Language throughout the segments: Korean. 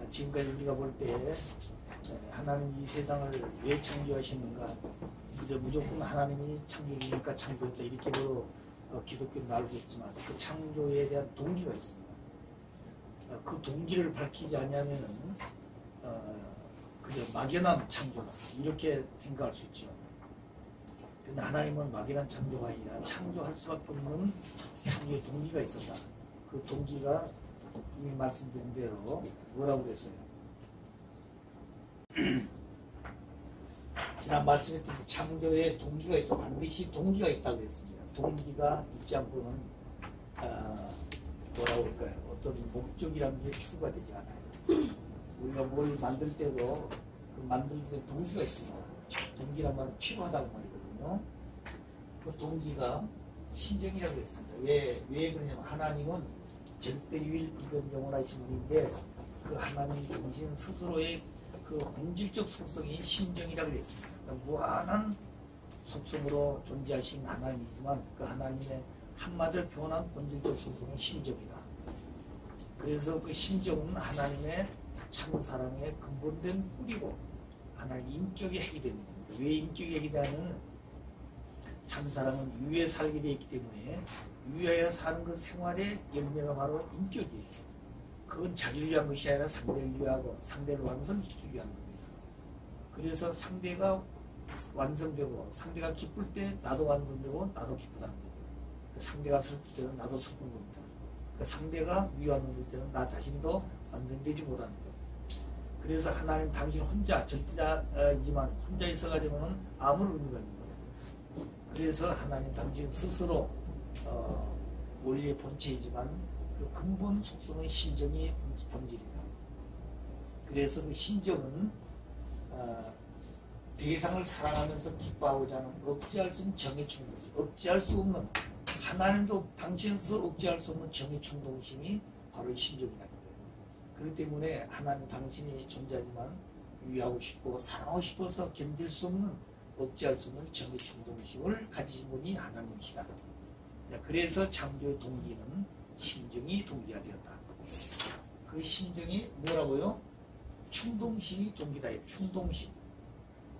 지금까지 우리가 볼 때 하나님 이 세상을 왜 창조하셨는가, 그저 무조건 하나님이 창조주니까 창조했다 이렇게로 기독교는 알고 있지만 그 창조에 대한 동기가 있습니다. 그 동기를 밝히지 않으면은 그저 막연한 창조다 이렇게 생각할 수 있죠. 그런데 하나님은 막연한 창조가 아니라 창조할 수밖에 없는 창조의 동기가 있었다. 그 동기가 이미 말씀드린 대로 뭐라고 그랬어요? 지난 말씀했듯이 창조의 동기가 있고 반드시 동기가 있다고 그랬습니다. 동기가 있지 않고는 뭐라고 그럴까요? 어떤 목적이라는 게 추구가 되지 않아요. 우리가 뭘 만들 때도 그 만들 때 동기가 있습니다. 동기란 말은 필요하다고 말이거든요. 그 동기가 심정이라고 했습니다. 왜 그러냐면 하나님은 절대유일 불변영원하신 분인데 그 하나님 당신 스스로의 그 본질적 속성이 심정이라고 했습니다. 그러니까 무한한 속성으로 존재하신 하나님이지만 그 하나님의 한마디로 표현한 본질적 속성은 심정이다. 그래서 그 심정은 하나님의 참사랑의 근본된 뿌리고 하나님 인격의 핵이 되는 겁니다. 왜 인격의 핵이 되냐면 참사랑은 유에 살게 되어 있기 때문에 유에 사는 그 생활의 열매가 바로 인격이에요. 그건 자기를 위한 것이 아니라 상대를 위하고 상대를 완성시키기 위한 겁니다. 그래서 상대가 완성되고 상대가 기쁠 때 나도 완성되고 나도 기쁘다는 거죠. 상대가 슬플 때는 나도 슬픈 겁니다. 상대가 위안을 때는 나 자신도 완성되지 못하는 거예요. 그래서 하나님 당신 혼자 절대자이지만 혼자 있어가지고는 아무런 의미가 없는 거예요. 그래서 하나님 당신 스스로 원리의 본체이지만 그 근본 속성의 심정이 본질이다. 그래서 그 심정은 대상을 사랑하면서 기뻐하고자 하는 억제할 수 없는 정의 충동이지. 억제할 수 없는 하나님도 당신 스스로 억제할 수 없는 정의 충동심이 바로 심정이라는 거예요. 그렇기 때문에 하나님 당신이 존재하지만 위하고 싶고 사랑하고 싶어서 견딜 수 없는 억제할 수 없는 정의 충동심을 가지신 분이 하나님이시다. 그래서 창조의 동기는 심정이 동기가 되었다. 그 심정이 뭐라고요? 충동심이 동기다. 충동심.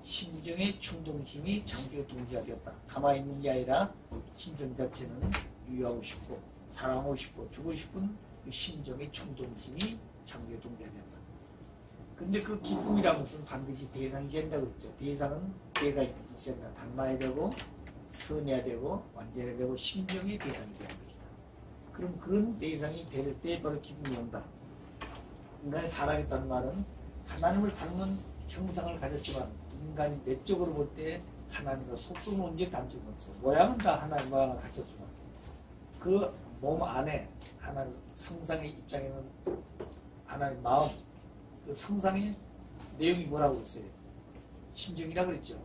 심정의 충동심이 창조의 동기가 되었다. 가만히 있는 게 아니라 심정 자체는 유하고 싶고 사랑하고 싶고 주고 싶은 그 심정의 충동심이 창조의 동기가 되었다. 근데 그 기쁨이라는 것은 반드시 대상이 된다고 그랬죠. 대상은 때가 있어야 된다. 닮아야 되고 선해야 되고 완전해야 되고 심정의 대상이 되는 것이다. 그럼 그런 대상이 될 때 바로 기쁨이 온다. 인간이 타락했다는 말은 하나님을 닮는 형상을 가졌지만 인간이 내적으로 볼 때 하나님과 속성은 언제 닮지 못했어. 모양은 다 하나님 모양을 가졌지만 그 몸 안에 하나님 성상의 입장에는 하나님 마음, 그 성상의 내용이 뭐라고 했어요? 심정이라고 그랬죠.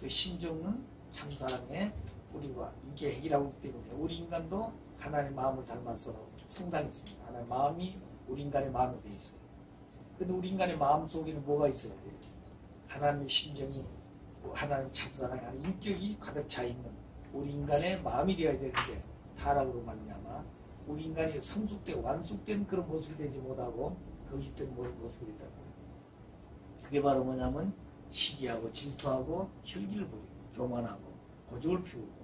그 심정은 참사랑의 뿌리와 인격의 핵이라고 했기 때문에 우리 인간도 하나님의 마음을 닮아서 성상이 있습니다. 하나님의 마음이 우리 인간의 마음으로 되어 있어요. 근데 우리 인간의 마음 속에는 뭐가 있어야 돼요? 하나님의 심정이 하나님 참사랑의 하나님 인격이 가득 차 있는 우리 인간의 마음이 되어야 되는데 타락으로 말미암아 우리 인간이 성숙되고 완숙된 그런 모습이 되지 못하고 거짓된 모습이 됐다는 거예요. 그게 바로 뭐냐면 시기하고 질투하고 혈기를 부리고 교만하고 고집을 피우고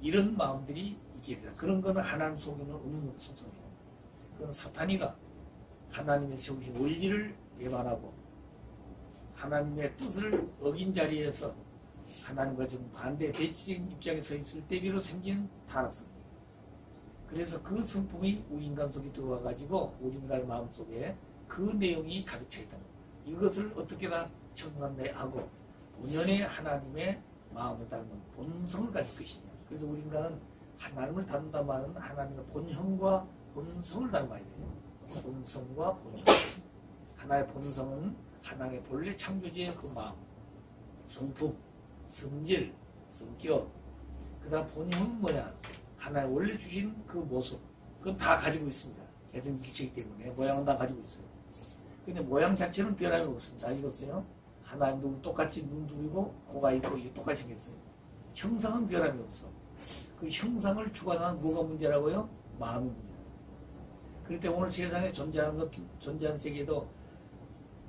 이런 마음들이 있게 되다. 그런 거는 하나님 속에는 없는 속성이에요. 그건 사탄이가 하나님의 세우신 원리를 배반하고 하나님의 뜻을 어긴 자리에서 하나님과 지금 반대 배치적인 입장에 서 있을 때 비로 생긴 타락성이에요. 그래서 그 성품이 우리 인간 속에 들어와 가지고 우리 인간의 마음 속에 그 내용이 가득 차 있다는 거예요. 이것을 어떻게 다 청산하고 본연의 하나님의 마음을 닮은 본성을 가질 것이냐. 그래서 우리 인간은 하나님을 닮는다 말은 하나님의 본형과 본성을 닮아야 돼요. 본성과 본형. 하나의 본성은 하나님의 본래 창조주의 그 마음, 성품, 성질, 성격. 그 다음 본형은 뭐냐? 하나의 원래 주신 그 모습. 그건 다 가지고 있습니다. 개성질체이기 때문에 모양은 다 가지고 있어요. 근데 모양 자체는 변함이 없습니다. 아시겠어요? 하나님도 똑같이 눈 두이고 코가 있고 똑같이 생겼어요. 형상은 변함이 없어. 그 형상을 주관하는 뭐가 문제라고요? 마음이 문제라고요. 그럴 때 오늘 세상에 존재하는 세계도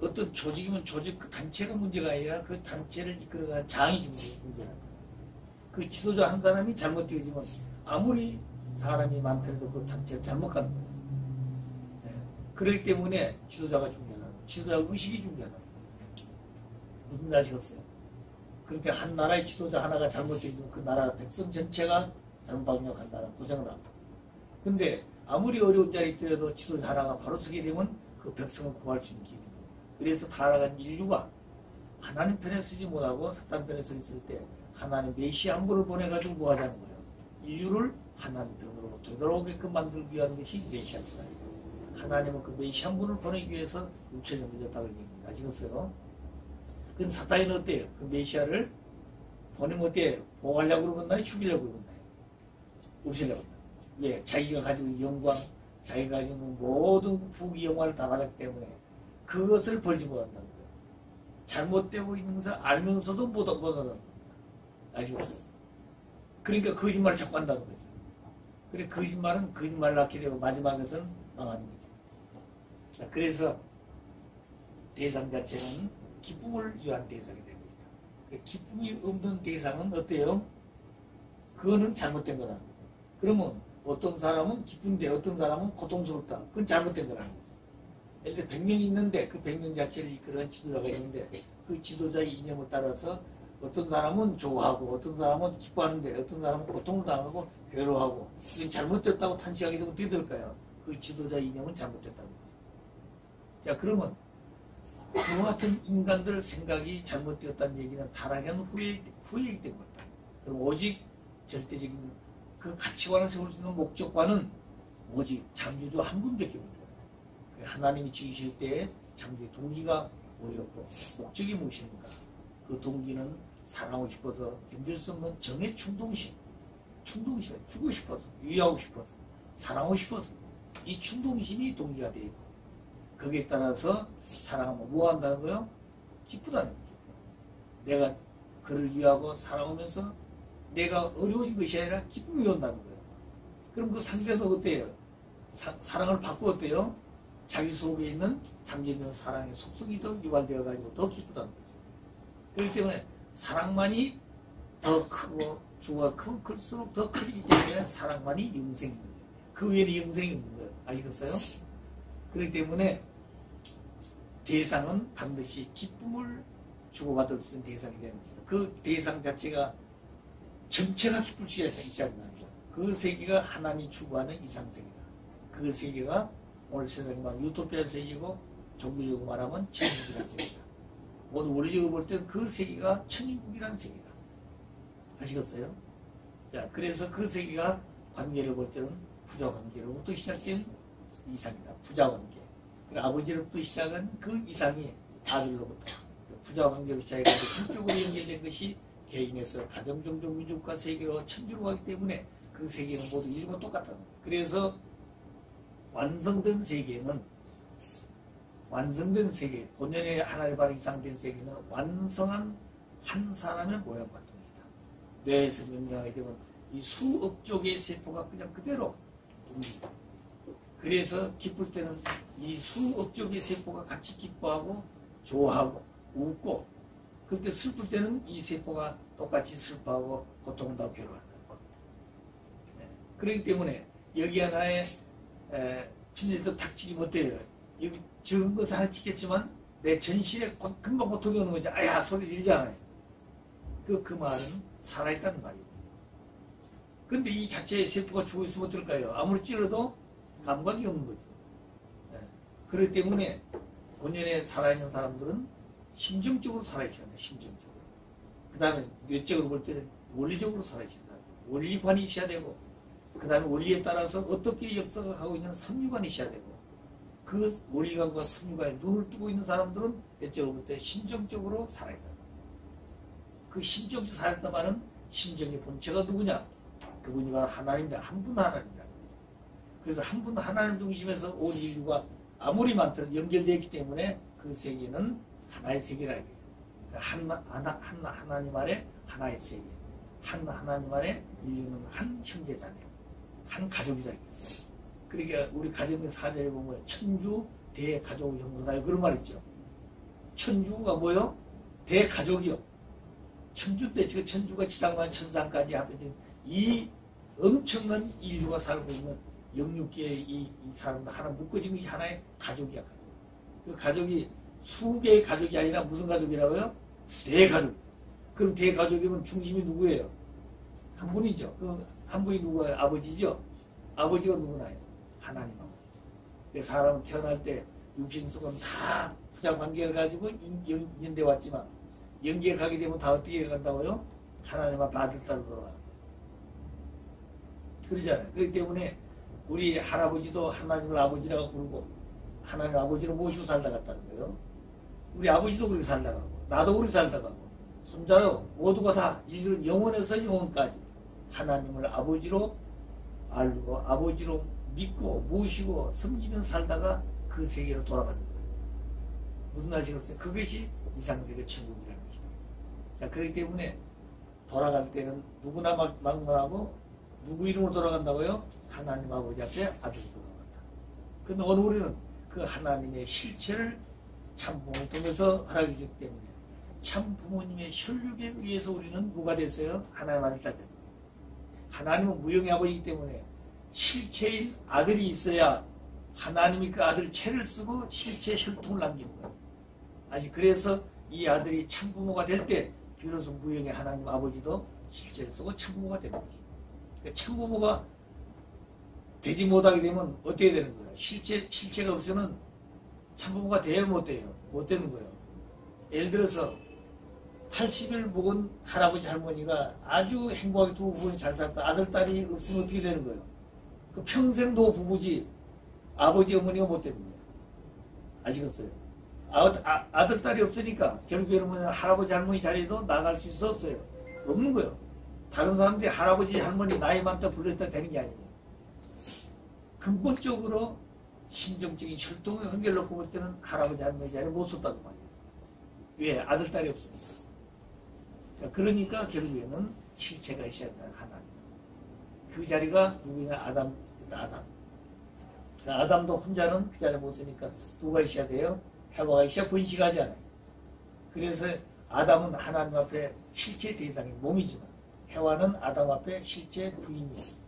어떤 조직이면 조직 그 단체가 문제가 아니라 그 단체를 이끌어가는 장이 문제라는 거예요. 그 지도자 한 사람이 잘못되어지면 아무리 사람이 많더라도 그 단체를 잘못 가는 거예요. 예. 그렇기 때문에 지도자가 중요하다. 지도자 의식이 중요하다. 무슨 말 아시겠어요? 그러니까 한 나라의 지도자 하나가 잘못되어지면 그 나라 백성 전체가 잘못 방역한다는 고생을 하고. 근데 아무리 어려운 자리에 있더라도 지도자 하나가 바로 서게 되면 그 백성을 구할 수 있는 기회가 됩니다. 그래서 타락한 인류가 하나님 편에 서지 못하고 사탄 편에 서 있을 때 하나님 메시아 한 분을 보내가지고 뭐 하자는 거예요? 인류를 하나님 편으로 되돌아오게끔 만들기 위한 것이 메시아스예요. 하나님은 그 메시아 한 분을 보내기 위해서 6천년 늦었다고 얘기합니다. 아시겠어요? 그럼 사탄은 어때요? 그 메시아를 보내면 어때요? 보호하려고 그러나요? 죽이려고 그러나요? 없애려고 그러나요? 왜? 자기가 가지고 있는 영광, 자기가 가지고 있는 모든 부귀 영화를 다 받았기 때문에 그것을 벌지 못한다는 거예요. 잘못되고 있는 것을 알면서도 못 한다는 겁니다. 아시겠어요? 그러니까 거짓말을 자꾸 한다는 거죠. 그래 거짓말은 거짓말을 낳게 되고 마지막에서는 망하는 거죠. 자, 그래서 대상 자체는 기쁨을 위한 대상이 되는 겁니다. 기쁨이 없는 대상은 어때요? 그거는 잘못된 거라는 거예요. 그러면 어떤 사람은 기쁜데 어떤 사람은 고통스럽다. 그건 잘못된 거라는 거예요. 예를 들어 100명이 있는데 그 100명 자체를 이끌어가는 지도자가 있는데 그 지도자의 이념을 따라서 어떤 사람은 좋아하고 어떤 사람은 기뻐하는데 어떤 사람은 고통을 당하고 괴로워하고 이건 잘못됐다고 탄식하게 되면 어떻게 될까요? 그 지도자의 이념은 잘못됐다는 거죠. 자, 그러면 그와 같은 인간들 생각이 잘못되었다는 얘기는 타락한 후회이기 때문이다. 그럼 오직 절대적인 그 가치관을 세울 수 있는 목적과는 오직 창조주 한 분밖에 없는 거예요. 하나님이 지으실 때 창조의 동기가 뭐였고 목적이 무엇입니까? 그 동기는 사랑하고 싶어서 견딜 수 없는 정의 충동심에 주고 싶어서 유의하고 싶어서 사랑하고 싶어서 이 충동심이 동기가 되어 있고 거기에 따라서 사랑하면 뭐 한다는 거예요? 기쁘다는 거죠. 내가 그를 위하고 사랑하면서 내가 어려워진 것이 아니라 기쁨이 온다는 거예요. 그럼 그 상대는 어때요? 사랑을 받고 어때요? 자기 속에 있는 잠재있는 사랑의 속성이 더 유발되어 가지고 더 기쁘다는 거죠. 그렇기 때문에 사랑만이 더 크고 주가 크고 클수록 더 크기 때문에 사랑만이 영생이 있는 거예요. 그 외에는 영생이 없는 거예요. 아시겠어요? 그렇기 때문에 대상은 반드시 기쁨을 주고받을 수 있는 대상이 되는 거죠. 그 대상 자체가 전체가 기쁠 수 있다는 거죠. 그 세계가 하나님이 추구하는 이상세계다. 그 세계가 오늘 세상에 말하면 유토피아 세계고 종교적으로 말하면 천국이라는 세계다. 오늘 원리적으로 볼 때는 그 세계가 천국이라는 세계다. 아시겠어요? 자, 그래서 그 세계가 관계를 볼 때는 부자 관계로부터 시작된 이상이다. 부자 관계. 아버지로부터 시작한 그 이상이 아들로부터 부자 관계로 시작해서 한쪽으로 연결된 것이 개인에서 가정, 종족, 민족과 세계로 천주로 가기 때문에 그 세계는 모두 일과 똑같다는 거예요. 그래서 완성된 세계는 본연의 하나님 바로 이상된 세계는 완성한 한 사람의 모양과 동이다. 뇌에서 명령하게 되면 이 수억 쪽의 세포가 그냥 그대로 움직이다. 그래서 기쁠 때는 이 수억 쪽의 세포가 같이 기뻐하고 좋아하고 웃고 그때 슬플 때는 이 세포가 똑같이 슬퍼하고 고통도 괴로워한다는 겁니다. 네. 그렇기 때문에 여기 하나에 진짜도 탁치기 못해요. 여기 적은 것을 하나 찍겠지만 내 전신에 금방 고통이 오는 거지. 아야 소리 지르지 않아요. 그 말은 살아있다는 말이에요. 근데 이 자체의 세포가 죽어있으면 어떨까요? 아무리 찔러도 감각이 없는 거죠. 네. 그렇기 때문에 본연에 살아있는 사람들은 심정적으로 살아있어야 합니다. 심정적으로. 그 다음에 뇌적으로 볼 때는 원리적으로 살아있어야 된다. 원리관이 있어야 되고 그 다음에 원리에 따라서 어떻게 역사가 가고 있는 선유관이 있어야 되고 그 원리관과 선유관에 눈을 뜨고 있는 사람들은 뇌적으로 볼 때 심정적으로 살아야 된다. 그 심정적으로 살아있단 말은 심정의 본체가 누구냐? 그분이 바로 하나님이다. 한 분 하나님이다. 그래서 한 분 하나님 중심에서 온 인류가 아무리 많더라도 연결되어 있기 때문에 그 세계는 하나의 세계라 이거예요. 하나님 아래 하나의 세계. 하나님 아래 인류는 한 형제자매. 한 가족이다 이거예요. 그러니까 우리 가정의 사절에 보면 천주 대가족을 형성하여 그런 말 있죠. 천주가 뭐요? 대가족이요. 천주 때 그 천주가 지상만 천상까지 합해진 이 엄청난 인류가 살고 있는 영육계의 이 사람들 하나 묶어진 게 하나의 가족이야. 그 가족이 수개의 가족이 아니라 무슨 가족이라고요? 대가족. 그럼 대가족이면 중심이 누구예요? 한 분이죠. 그 한 분이 누구예요? 아버지죠. 아버지가 누구나요? 하나님 아버지. 사람은 태어날 때 육신속은 다 부자 관계를 가지고 인연돼 왔지만 영계에 가게 되면 다 어떻게 간다고요? 하나님 앞에 아들 딸로 돌아가는 거예요. 그러잖아요. 그렇기 때문에 우리 할아버지도 하나님을 아버지라고 부르고 하나님 아버지로 모시고 살다 갔다는 거예요. 우리 아버지도 그렇게 살다 가고 나도 그렇게 살다 가고 손자요 모두가 다 인류는 영원에서 영원까지 하나님을 아버지로 알고 아버지로 믿고 모시고 섬기며 살다가 그 세계로 돌아가는 거예요. 무슨 말이겠어요? 그것이 이상세계 천국이라는 것이다. 자, 그렇기 때문에 돌아갈 때는 누구나 막론하고 누구 이름으로 돌아간다고요? 하나님 아버지 앞에 아들로 돌아간다. 근데 오늘 우리는 그 하나님의 실체를 참 부모를 통해서 허락해 주기 때문에 참 부모님의 혈육에 의해서 우리는 누가 됐어요? 하나님 아들 다 됩니다. 하나님은 무형의 아버지이기 때문에 실체인 아들이 있어야 하나님이 그 아들 체를 쓰고 실체 혈통을 남기는 거예요. 아직 그래서 이 아들이 참부모가 될 때 비로소 무형의 하나님 아버지도 실체를 쓰고 참부모가 되는 거죠. 그러니까 참부모가 되지 못하게 되면 어떻게 되는 거예요? 실체가 없으면 참부모가 돼야 못 돼요. 못 되는 거예요. 예를 들어서 80일 먹은 할아버지 할머니가 아주 행복하게 두 부부는 잘 살다 아들 딸이 없으면 어떻게 되는 거예요? 그 평생도 부부지 아버지 어머니가 못 되는 거예요. 아시겠어요? 아들 딸이 없으니까 결국에는 할아버지 할머니 자리에도 나갈 수 있어 없어요? 없는 거예요. 다른 사람들이 할아버지 할머니 나이 많다 불렀다 되는 게 아니에요. 근본적으로 심정적인 혈통의 관계를 놓고 볼 때는 할아버지 할머니 자리에 못 섰다고 말이에요. 왜? 아들 딸이 없으니까. 자, 그러니까 결국에는 실체가 있어야 한다는 하나님. 그 자리가 누구냐? 아담. 아담도 혼자는 그 자리에 못 쓰니까 누가 있어야 돼요? 해와가 있어야 번식하지 않아요. 그래서 아담은 하나님 앞에 실체 대상인 몸이지만 해와는 아담 앞에 실체 부인이에요.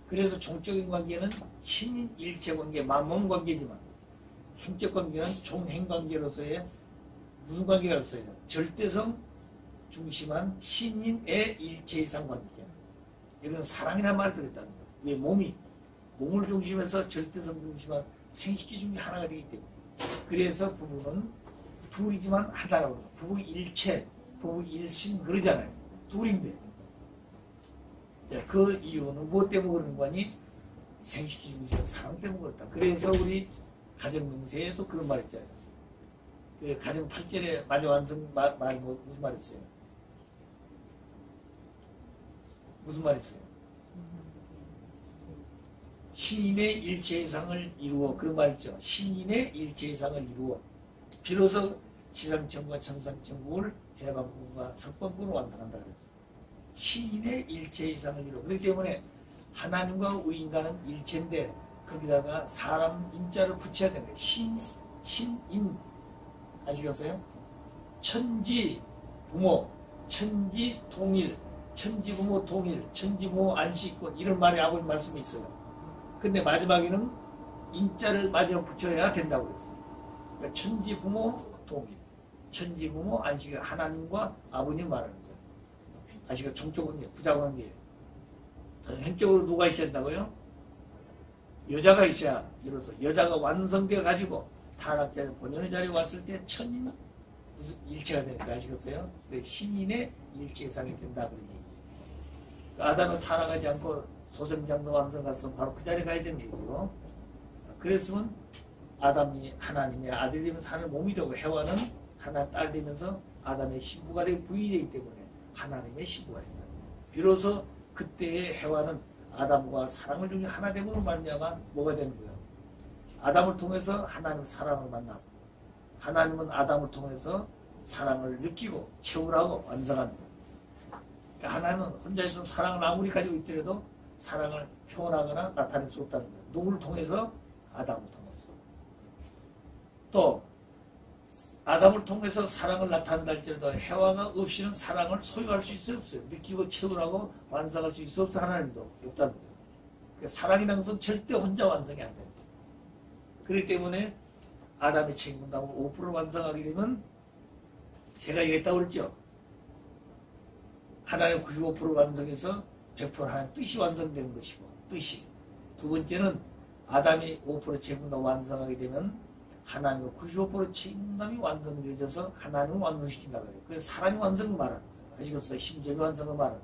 그래서 종적인 관계는 신인 일체 관계, 만몸 관계지만 행적 관계는 종행 관계로서의 무슨 관계라서요? 절대성 중심한 신인의 일체 이상 관계. 이건 사랑이라는 말을 들었다는 거예요. 왜? 몸을 중심해서 절대성 중심한 생식기 중에 하나가 되기 때문에. 그래서 부부는 둘이지만 하나라고 그래요. 부부 일체, 부부 일신 그러잖아요. 둘인데. 그 이유는 무엇 때문에 그런 거니? 생식기 중심한 사랑 때문에 그렇다. 그래서 우리 가정명세에도 그런 말 있잖아요. 그 가정 8절에 마저 완성 말 무슨 말 있어요? 무슨 말 있어요? 신인의 일체 이상을 이루어 그런 말 있죠. 신인의 일체 이상을 이루어 비로소 지상천국과 천상천국을 해방국과 석방국으로 완성한다 그랬어요. 신인의 일체 이상을 이루어 그렇기 때문에 하나님과 우리 인간은 일체인데 거기다가 사람 인자를 붙여야 되는 거예요. 신인 아시겠어요? 천지 부모, 천지 통일, 천지 부모 통일, 천지 부모 안식권 이런 말이 아버지 말씀이 있어요. 근데 마지막에는 인자를 마지막 붙여야 된다고 그랬어요. 그러니까 천지 부모 통일, 천지 부모 안식권 하나님과 아버님 말하는 거예요. 아시겠어요? 종적은 부자관계예요. 행적으로 누가 있어야 한다고요? 여자가 있어야 이로써 여자가 완성되어 가지고 타락자리 본연의 자리에 왔을 때 천인 일체가 되니까 아시겠어요? 신인의 일체 이상이 된다 그런 얘기예요. 아담은 타락하지 않고 소생장서 왕성 갔으면 바로 그 자리에 가야 되는 거죠. 그랬으면 아담이 하나님의 아들이 되면서 하나님의 몸이 되고 해와는 하나님 딸 되면서 아담의 신부가 되고 부인이 되기 때문에 하나님의 신부가 된다. 비로소 그때의 해와는 아담과 사랑을 중에 하나 되므로 말미암아 뭐가 되는 거예요? 아담을 통해서 하나님 사랑을 만나고 하나님은 아담을 통해서 사랑을 느끼고 채우라고 완성하는 거예요. 그러니까 하나님은 혼자 있어서 사랑을 아무리 가지고 있더라도 사랑을 표현하거나 나타낼 수 없다는 거예요. 누구를 통해서? 아담을 통해서. 또 아담을 통해서 사랑을 나타낸다 할지라도 해와가 없이는 사랑을 소유할 수 있어요, 없어요? 느끼고 체험하고 완성할 수 있어, 없어? 하나님도 없다는 거예요. 그러니까 사랑이라는 것은 절대 혼자 완성이 안 됩니다. 그렇기 때문에 아담의 책임감을 5% 완성하게 되면 제가 얘기했다고 그랬죠. 하나님 95% 완성해서 100% 하나님 뜻이 완성되는 것이고, 뜻이. 두 번째는 아담이 5% 책임감 완성하게 되면 하나님의 95% 책임감이 완성되어져서 하나님을 완성시킨다고 해요. 그래서 사랑이 완성을 말하는 거예요. 아시겠어요? 심정이 완성을 말하는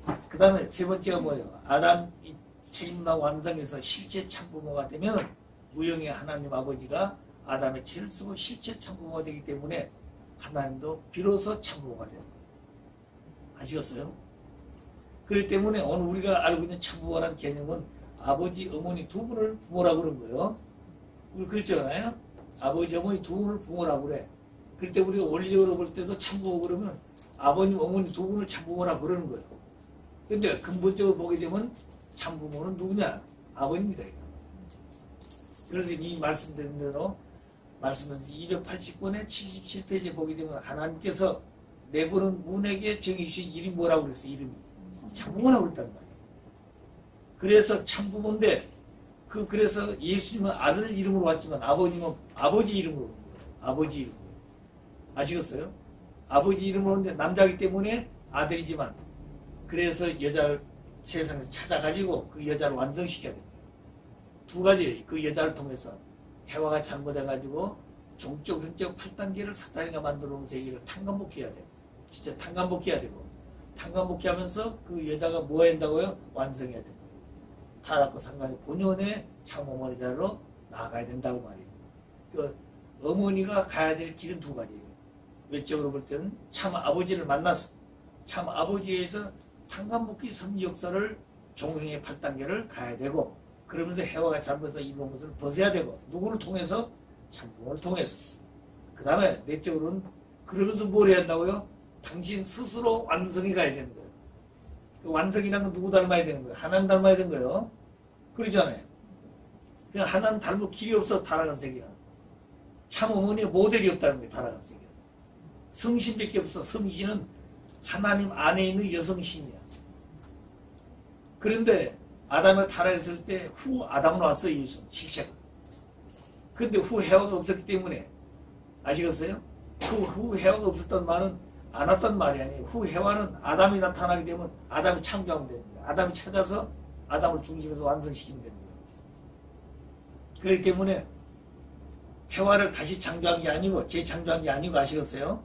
거예요. 그 다음에 세 번째가 뭐예요? 아담이 책임감 완성해서 실제 참부모가 되면 우영의 하나님 아버지가 아담의 죄를 쓰고 실제 참부모가 되기 때문에 하나님도 비로소 참부모가 되는 거예요. 아시겠어요? 그렇기 때문에 오늘 우리가 알고 있는 참부모라는 개념은 아버지, 어머니 두 분을 부모라고 그런 거예요. 우리 그랬잖아요. 아버지, 어머니 두 분을 부모라고 그래. 그럴 때 우리가 원리적으로 볼 때도 참부모 그러면 아버님, 어머니 두 분을 참부모라고 그러는 거예요. 근데 근본적으로 보게 되면 참부모는 누구냐? 아버님입니다. 그래서 이미 말씀드린 대로 말씀드린 280권의 77페이지에 보게 되면 하나님께서 내보는 문에게 정해주신 이름이 뭐라고 그랬어요? 이름이 참부모라고 그랬단 말이에요. 그래서 참부모인데 그래서 예수님은 아들 이름으로 왔지만 아버님은 아버지 이름으로 온 거예요. 아버지 이름으로. 아시겠어요? 아버지 이름으로 오는데 남자이기 때문에 아들이지만 그래서 여자를 세상에 찾아가지고 그 여자를 완성시켜야 됩니다. 두 가지 그 여자를 통해서 해와가 잘못해가지고 종적, 형적 8단계를 사탄이가 만들어 놓은 세계를 탕감복해야 돼요. 진짜 탕감복해야 되고 탕감복해하면서 그 여자가 뭐 해야 된다고요? 완성해야 되는 거예요. 타락과 상관이 본연의 참 어머니 자리로 나아가야 된다고 말이에요. 그 어머니가 가야 될 길은 두 가지예요. 외적으로 볼 때는 참 아버지를 만나서 참 아버지에서 탕감복귀 섭리 역사를 종행의 8단계를 가야 되고 그러면서 해와가 잘못해서 이룬 것을 벗어야 되고 누구를 통해서? 참부모를 통해서. 그 다음에 내적으로는 그러면서 뭘 해야 한다고요? 당신 스스로 완성해 가야 되는 거예요. 그 완성이라는 건 누구 닮아야 되는 거예요? 하나님 닮아야 되는 거예요. 그러잖아요. 그냥 하나님 닮을 길이 없어 타락한 세계는. 참 어머니의 모델이 없다는 거예요. 타락한 세계는. 성신밖에 없어. 성신은 하나님 안에 있는 여성신이야. 그런데 아담을 타락했을 때 후 아담으로 왔어요. 예수 실체가. 그런데 후 해와가 없었기 때문에 아시겠어요? 그 후 해와가 없었던 말은 안 왔단 말이 아니에요. 후 해와는 아담이 나타나게 되면 아담이 창조하면 되는 거예요. 아담이 찾아서 아담을 중심에서 완성시키면 되는 거예요. 그렇기 때문에 해와를 다시 창조한 게 아니고 재창조한 게 아니고 아시겠어요?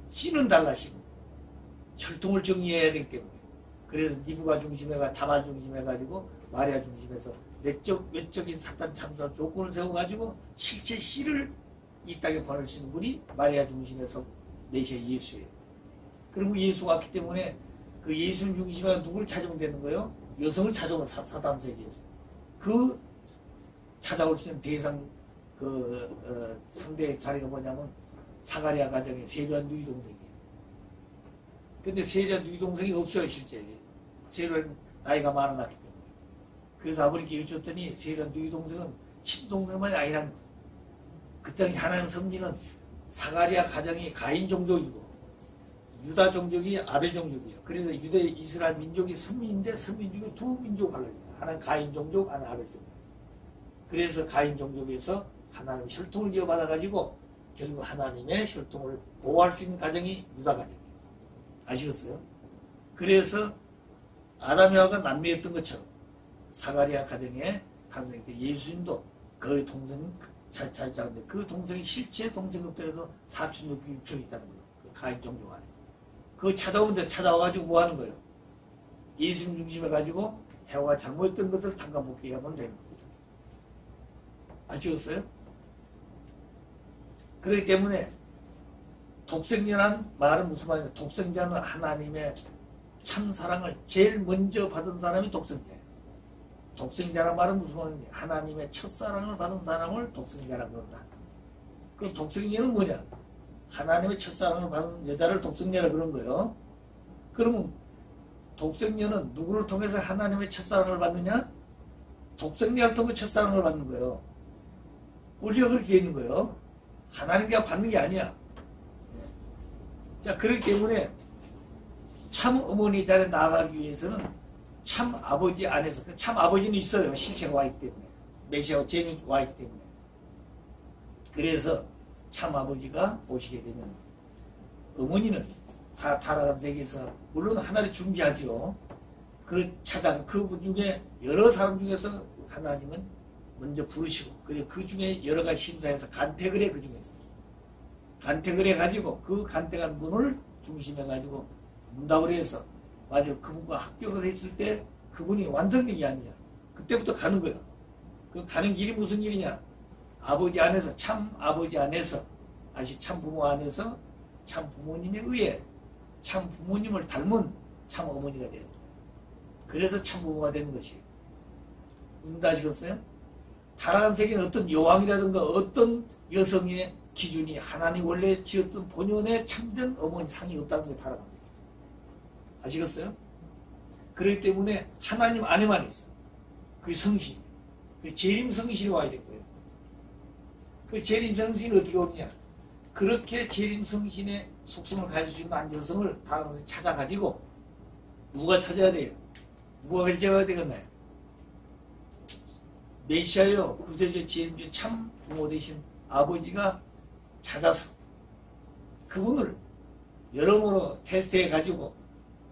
씨는 달라시고 혈통을 정리해야 되기 때문에 그래서 니브가 중심에가 다말 중심해가지고 마리아 중심에서 내적 외적인 사탄 참수할 조건을 세워가지고 실체 씨를 이 땅에 보낼 수 있는 분이 마리아 중심에서 메시아 예수예요. 그리고 예수가 왔기 때문에 그 예수 중심에 누구를 찾으면 되는 거예요? 여성을 찾아오는 사단 세계에서 그 찾아올 수 있는 대상 상대의 자리가 뭐냐면 사가랴 가정의 세류한 누이 동생이에요. 근데 세류한 누이 동생이 없어요 실제. 세류한 나이가 많아났기 때문에. 그래서 아버님께 여쭈었더니 세류한 누이 동생은 친동생만이 아니라는 거예요. 그 당시 하나님 섭리는 사가랴 가정이 가인 종족이고 유다 종족이 아벨 종족이에요. 그래서 유대 이스라엘 민족이 선민인데 선민 중에 두 민족을 갈라집니다. 하나는 가인 종족, 하나는 아벨 종족. 그래서 가인 종족에서 하나님 혈통을 이어받아가지고 결국 하나님의 혈통을 보호할 수 있는 가정이 유다 가정이에요. 아시겠어요? 그래서 아담 여하가 남매였던 것처럼 사가랴 가정에 탄생할 때 예수님도 그 동생 잘 잡는데 그 동생이 실제 동생 것들에도 사촌 육촌이 있다는 거예요. 그 가인 종족 안에. 그거 찾아오는데 찾아와가지고 뭐 하는 거예요? 예수님 중심해가지고 해와가 잘못했던 것을 탕감복귀 하면 되는 겁니다. 아시겠어요? 그렇기 때문에 독생자란 말은 무슨 말이냐? 독생자는 하나님의 참사랑을 제일 먼저 받은 사람이 독생자예요. 독생자란 말은 무슨 말이냐? 하나님의 첫사랑을 받은 사람을 독생자라고 그런다. 그럼 독생자는 뭐냐? 하나님의 첫사랑을 받은 여자를 독생자라고 그런 거예요. 그러면 독생자는 누구를 통해서 하나님의 첫사랑을 받느냐? 독생자를 통해 첫사랑을 받는 거예요. 우리가 그렇게 있는 거예요. 하나님께 받는 게 아니야. 자, 그렇기 때문에 참 어머니 자리에 나아가기 위해서는 참 아버지 안에서, 참 아버지는 있어요. 실체가 와 있기 때문에. 메시아와 제님이 와 있기 때문에. 그래서 참 아버지가 오시게 되면 어머니는 타락한 세계에서 물론 하나를 준비하죠. 그 찾아가 그분 중에 여러 사람 중에서 하나님은 먼저 부르시고, 그리고 그 중에 여러 가지 심사해서 간택을 해. 그 중에서 간택을 해가지고 그 간택한 분을 중심해가지고 문답을 해서 맞아 그분과 합격을 했을 때 그분이 완성된 게 아니야. 그때부터 가는 거야. 그 가는 길이 무슨 길이냐? 아버지 안에서, 참 아버지 안에서, 아시 참 부모 안에서 참 부모님에 의해 참 부모님을 닮은 참 어머니가 되는 거예요. 그래서 참 부모가 되는 것이에요. 무슨 말 아시겠어요? 타락한 세계는 어떤 여왕이라든가 어떤 여성의 기준이 하나님 원래 지었던 본연의 참된 어머니 상이 없다는 게 타락한 세계. 아시겠어요? 그렇기 때문에 하나님 안에만 있어. 그게 성신. 그 재림 성신이 와야 될 거예요. 그 재림 성신이 어떻게 오느냐? 그렇게 재림 성신의 속성을 가질 수 있는 한 여성을 다음 찾아가지고 누가 찾아야 돼요? 누가 결정해야 되겠나요? 메시아요, 구세주 재림주 참 부모 되신 아버지가 찾아서 그분을 여러모로 테스트해 가지고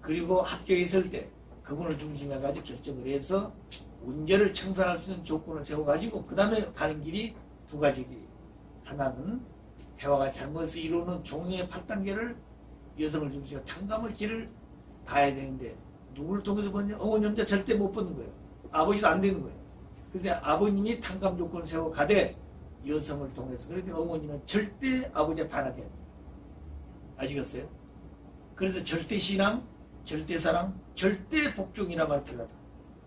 그리고 합격했을 때 그분을 중심해 가지고 결정을 해서 운전을 청산할 수 있는 조건을 세워 가지고 그 다음에 가는 길이 두 가지 길. 하나는 해와가 잘못을 이루는 종의 8단계를 여성을 중심으로 탕감의 길을 가야 되는데 누구를 통해서 보냐? 어머니 혼자 절대 못 보는 거예요. 아버지도 안 되는 거예요. 그런데 아버님이 탕감 조건을 세워 가되 여성을 통해서. 그런데 어머니는 절대 아버지에 반하게 해야 돼요. 아시겠어요? 그래서 절대신앙, 절대사랑, 절대복종이라 말 필요하다.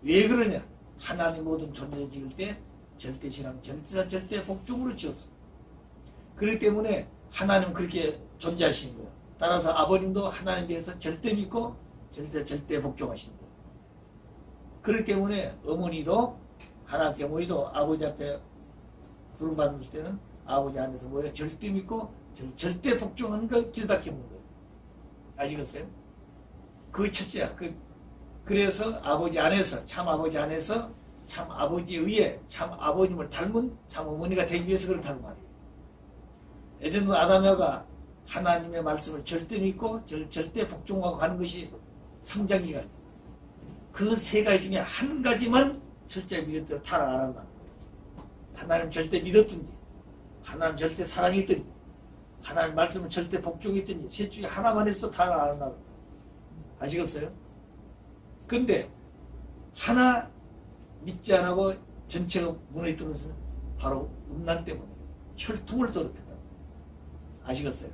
왜 그러냐? 하나님 모든 존재 지을 때 절대신앙, 절대사, 절대복종으로 지었어. 그렇기 때문에 하나님은 그렇게 존재하시는 거예요. 따라서 아버님도 하나님에 대해서 절대 믿고 절대 복종하시는 거예요. 그렇기 때문에 어머니도 하나님께 어머니도 아버지 앞에 부름받을 때는 아버지 안에서 뭐예요? 절대 믿고 절대 복종하는 그 길밖에 없는 거예요. 아시겠어요? 그게 첫째야. 그래서 아버지 안에서 참 아버지 안에서 참 아버지에 의해 참 아버님을 닮은 참 어머니가 되기 위해서 그렇다는 말이에요. 에덴 아담과 하나님의 말씀을 절대 믿고 절대 복종하고 가는 것이 성장기간이에요. 그 세 가지 중에 한 가지만 철저히 믿었더니 타락 안 한다. 하나님 절대 믿었든지 하나님 절대 사랑했든지 하나님 말씀을 절대 복종했든지 셋 중에 하나만 해서 타락 안 한다. 아시겠어요? 근데 하나 믿지 않고 전체가 무너졌던 것은 바로 음란 때문에 혈통을 더럽혔다고. 아시겠어요?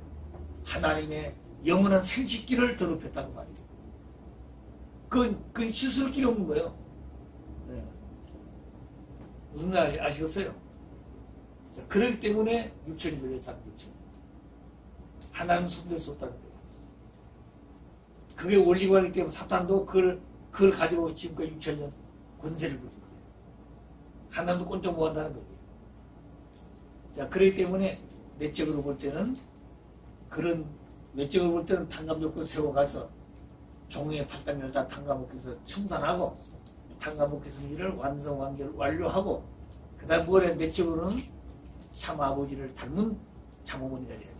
하나님의 영원한 생식기를 더럽혔다고 말이에요. 그건 씻을 길이 없는 거예요. 네. 무슨 말 아시겠어요? 자, 그렇기 때문에 육천이 걸렸다는 육천. 하나님 손댈 수 없다는 거예요. 그게 원리고 하기 때문에 사탄도 그걸 가지고 지금까지 6천년 권세를 부린 거예요. 하나님도 꼼짝 못 한다는 거예요. 자, 그렇기 때문에 내적으로 볼 때는 외적으로 볼 때는 탕감 조건을 세워가서 종의 8단계를 다 탕감목해서 청산하고 탕감목해서 일을 완료하고 그 다음 뭐래 내적으로는 참 아버지를 닮은 참 어머니가 돼야 돼요.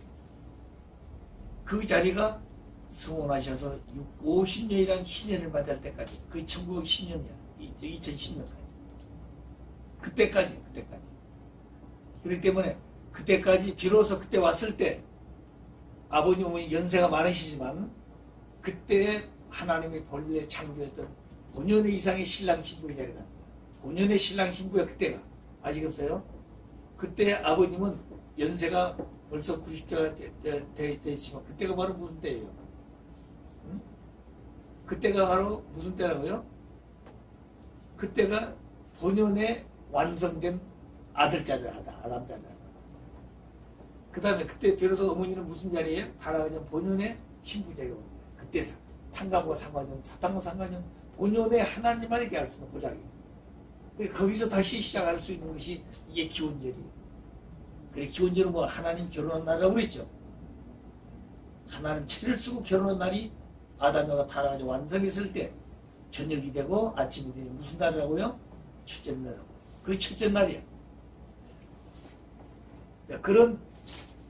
그 자리가 성원하셔서 50년이라는 신년을 맞이할 때까지 그게 1910년이야. 2010년까지. 그때까지. 그렇기 때문에 그때까지 비로소 그때 왔을 때 아버님 어머니 연세가 많으시지만 그때 하나님이 본래 창조했던 본연의 이상의 신랑 신부의 자리가 나옵니다. 본연의 신랑 신부야 그때가. 아시겠어요? 그때 아버님은 연세가 벌써 90세가 되시지만 그때가 바로 무슨 때예요? 응? 그때가 바로 무슨 때라고요? 그때가 본연의 완성된 아들자리다. 아담자리다. 그 다음에 그때 비로소 어머니는 무슨 자리예요? 타락한 본연의 신부 자리가 오는 거예요. 그때 탕감과 상관은 사탕과 상관은 본연의 하나님만 있게 할 수 있는 그 자리. 거기서 다시 시작할 수 있는 것이 이게 기원절이에요. 그래 기본적으로 뭐 하나님 결혼한 날이라고 그랬죠. 하나님 채를 쓰고 결혼한 날이 아담과 타락하여 완성했을 때 저녁이 되고 아침이 되니 무슨 날이라고요? 첫째 날이라고. 그게 첫째 날이야. 그런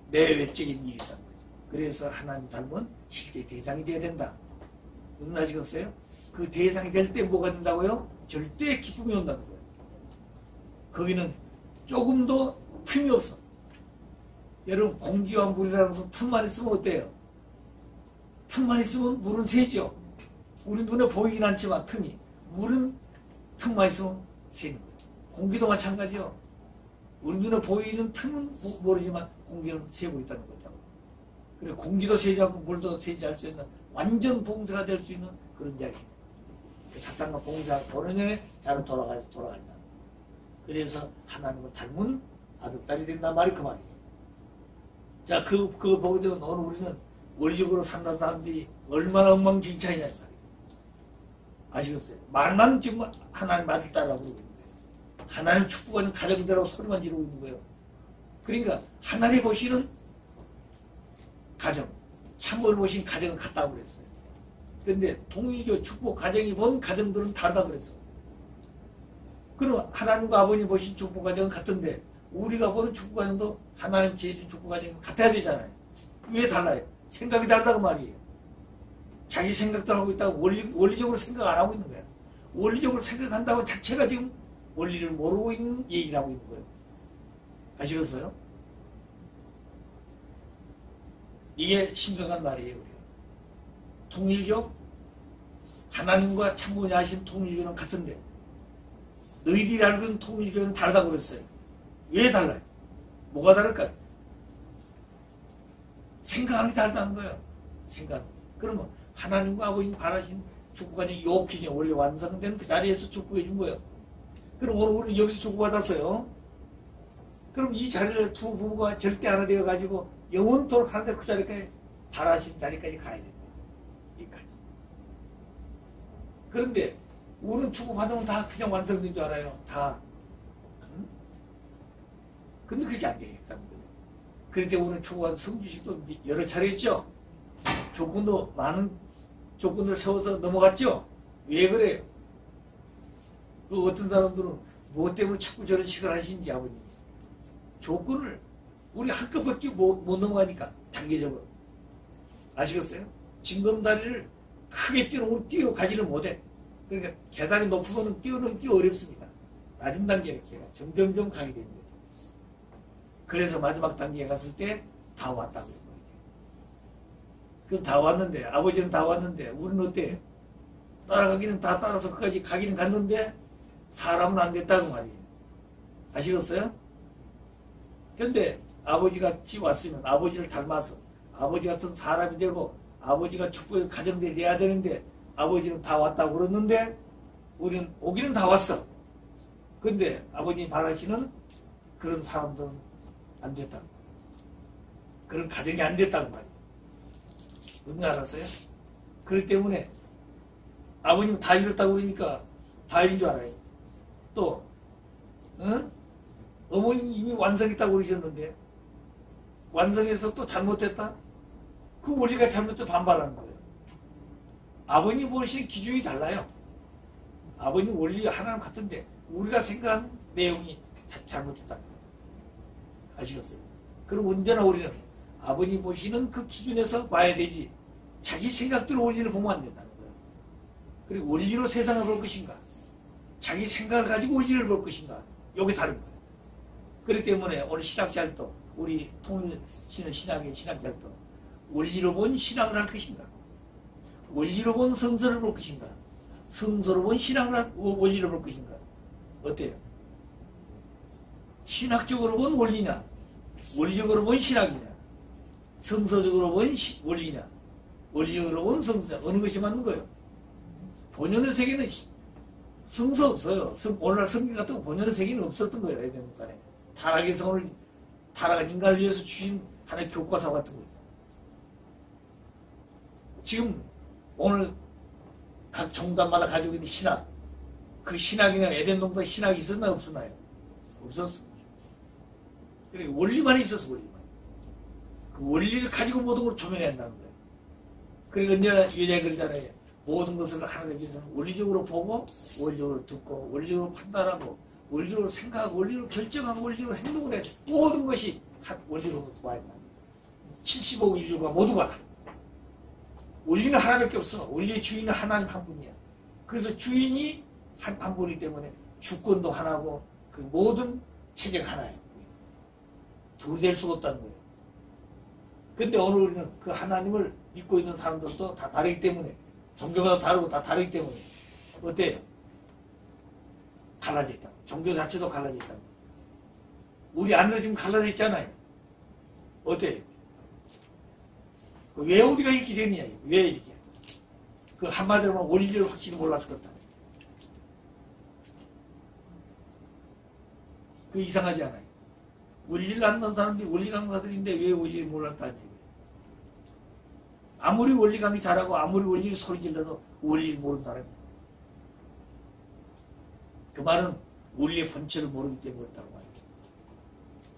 내외적인 일이 있다는 거죠. 그래서 하나님 닮은 실제 대상이 되어야 된다. 무슨 말이겠어요? 그 대상이 될 때 뭐가 된다고요? 절대 기쁨이 온다는 거예요. 거기는 조금도 틈이 없어. 여러분 공기와 물이라는 것은 틈만 있으면 어때요? 틈만 있으면 물은 새죠. 우리 눈에 보이긴 않지만 틈이. 물은 틈만 있으면 새는 거예요. 공기도 마찬가지요. 우리 눈에 보이는 틈은 모르지만 공기는 새고 있다는 거죠. 그래 공기도 새지 않고 물도 새지 않을 수 있는 완전 봉사가 될 수 있는 그런 자리. 사탄과 봉사 본연의 자로 돌아간다. 그래서 하나님을 닮은 아들, 딸이 된단 말이 그 말이에요. 자, 그거 보게 되면 오늘 우리는 원리적으로 산다는 사람들이 얼마나 엉망진창이냐 이 말이에요. 아시겠어요? 말만 지금 하나님 아들, 딸이라고 그러고 있는데 하나님 축복하는 가정이라고 소리만 지르고 있는 거예요. 그러니까 하나님 보시는 가정, 참을 보신 가정은 같다고 그랬어요. 그런데 통일교 축복 가정이 본 가정들은 다르다 그랬어. 그럼 하나님과 아버님 보신 축복 가정은 같은데 우리가 보는 축복 가정도 하나님 제준 축복 가정은 같아야 되잖아요. 왜 달라요? 생각이 다르다고 말이에요. 자기 생각대로 하고 있다고 원리적으로 생각 안 하고 있는 거야. 원리적으로 생각한다고 자체가 지금 원리를 모르고 있는 얘기를 하고 있는 거예요. 아시겠어요? 이게 심각한 말이에요. 우리가. 통일교 하나님과 참고냐 하신 통일교는 같은데 너희들이 알고 있는 통일교는 다르다고 그랬어요. 왜 달라요? 뭐가 다를까요? 생각이 다르다는 거예요. 생각. 그러면 하나님과 아버님 바라신 축복하니 요 기준에 원래 완성된 그 자리에서 축복해 준 거예요. 그럼 오늘 우리는 여기서 축복받았어요. 그럼 이 자리를 두 부부가 절대 하나 되어가지고 영원토록 하는데 그 자리까지 바라신 자리까지 가야 된다. 여기까지. 그런데 우리는 축복받으면 다 그냥 완성된 줄 알아요. 다. 응? 근데 그게 안 되겠다는 거예요. 그런데 오늘 축복한 성주식도 여러 차례 있죠. 조건도 많은 조건을 세워서 넘어갔죠. 왜 그래요? 그 어떤 사람들은 뭐 때문에 자꾸 저런 식을 하시는지 아버님이. 조건을 우리 한꺼번에 못 넘어가니까 단계적으로. 아시겠어요? 징검다리를 크게 뛰어가지를 못해. 그러니까 계단이 높으면 뛰어넘기 어렵습니다. 낮은 단계에 이렇게 점점점 가게 되는 거죠. 그래서 마지막 단계에 갔을 때 다 왔다고 그런 거죠. 그럼 다 왔는데 아버지는 다 왔는데 우리는 어때요? 따라가기는 다 따라서 끝까지 가기는 갔는데 사람은 안 됐다고 말이에요. 아시겠어요? 근데 아버지 같이 왔으면 아버지를 닮아서 아버지 같은 사람이 되고 아버지가 축복의 가정들이 돼야 되는데 아버지는 다 왔다고 그러는데 우리는 오기는 다 왔어. 근데 아버님이 바라시는 그런 사람들은 안 됐다고. 그런 가정이 안 됐다고 말이에요. 왜 알았어요? 그렇기 때문에 아버님 다 이뤘다고 그러니까 다 이룬 줄 알아요. 또 어머님이 이미 완성했다고 그러셨는데 완성해서 또 잘못했다? 그 원리가 잘못돼 반발하는 거예요. 아버님 보시는 기준이 달라요. 아버님 원리 하나는 같은데 우리가 생각한 내용이 잘못됐다는 거예요. 아시겠어요? 그럼 언제나 우리는 아버님 보시는 그 기준에서 봐야 되지 자기 생각대로 원리를 보면 안 된다는 거예요. 그리고 원리로 세상을 볼 것인가 자기 생각을 가지고 원리를 볼 것인가 여기 다른 거예요. 그렇기 때문에 오늘 신학자들도 우리 통일신은 신학의 신학자들도 원리로 본 신학을 할 것인가 원리로 본 성서를 볼 것인가 성서로 본 신학을 원리를 볼 것인가 어때요? 신학적으로 본 원리냐 원리적으로 본 신학이냐 성서적으로 본 원리냐 원리적으로 본 성서냐 어느 것이 맞는 거예요? 본연의 세계는 성서 없어요. 오늘날 성경 같은 거 본연의 세계는 없었던 거예요. 에덴 동산에. 타락의 성을 타락한 인간을 위해서 주신 하나의 교과서 같은 거죠. 지금 오늘 각 종단마다 가지고 있는 신학 그 신학이나 에덴 동산 신학이 있었나 없었나요? 없었어. 그래 원리만 있어서 원리만. 그 원리를 가지고 모든 걸 조명해야 한다는 거예요. 그러니까 언제나 유대가 그러잖아요. 모든 것을 하나님 위해서는 원리적으로 보고 원리적으로 듣고 원리적으로 판단하고 원리적으로 생각하고 원리적으로 결정하고 원리적으로 행동을 해야 돼. 모든 것이 원리로 와야 된다. 75억 인류가 모두가 다. 원리는 하나밖에 없어. 원리의 주인은 하나님 한 분이야. 그래서 주인이 한 분이기 때문에 주권도 하나고 그 모든 체제가 하나예요. 둘이 될 수가 없다는 거예요. 근데 오늘 우리는 그 하나님을 믿고 있는 사람들도 다 다르기 때문에 종교마다 다르고 다 다르기 때문에 어때요? 갈라져 있다. 종교 자체도 갈라져 있다. 우리 안에 지금 갈라져 있잖아요. 어때요? 왜 우리가 이렇게 되느냐? 왜 이렇게? 그 한마디로 원리를 확실히 몰라서 그렇다. 그 이상하지 않아요. 원리를 안는 사람들이 원리 강사들인데 왜 원리를 몰랐다니? 아무리 원리 강의 잘하고 아무리 원리를 소리 질러도 원리를 모르는 사람이에요. 그 말은 원리의 본chất 모르기 때문에 그렇다고 말이에요.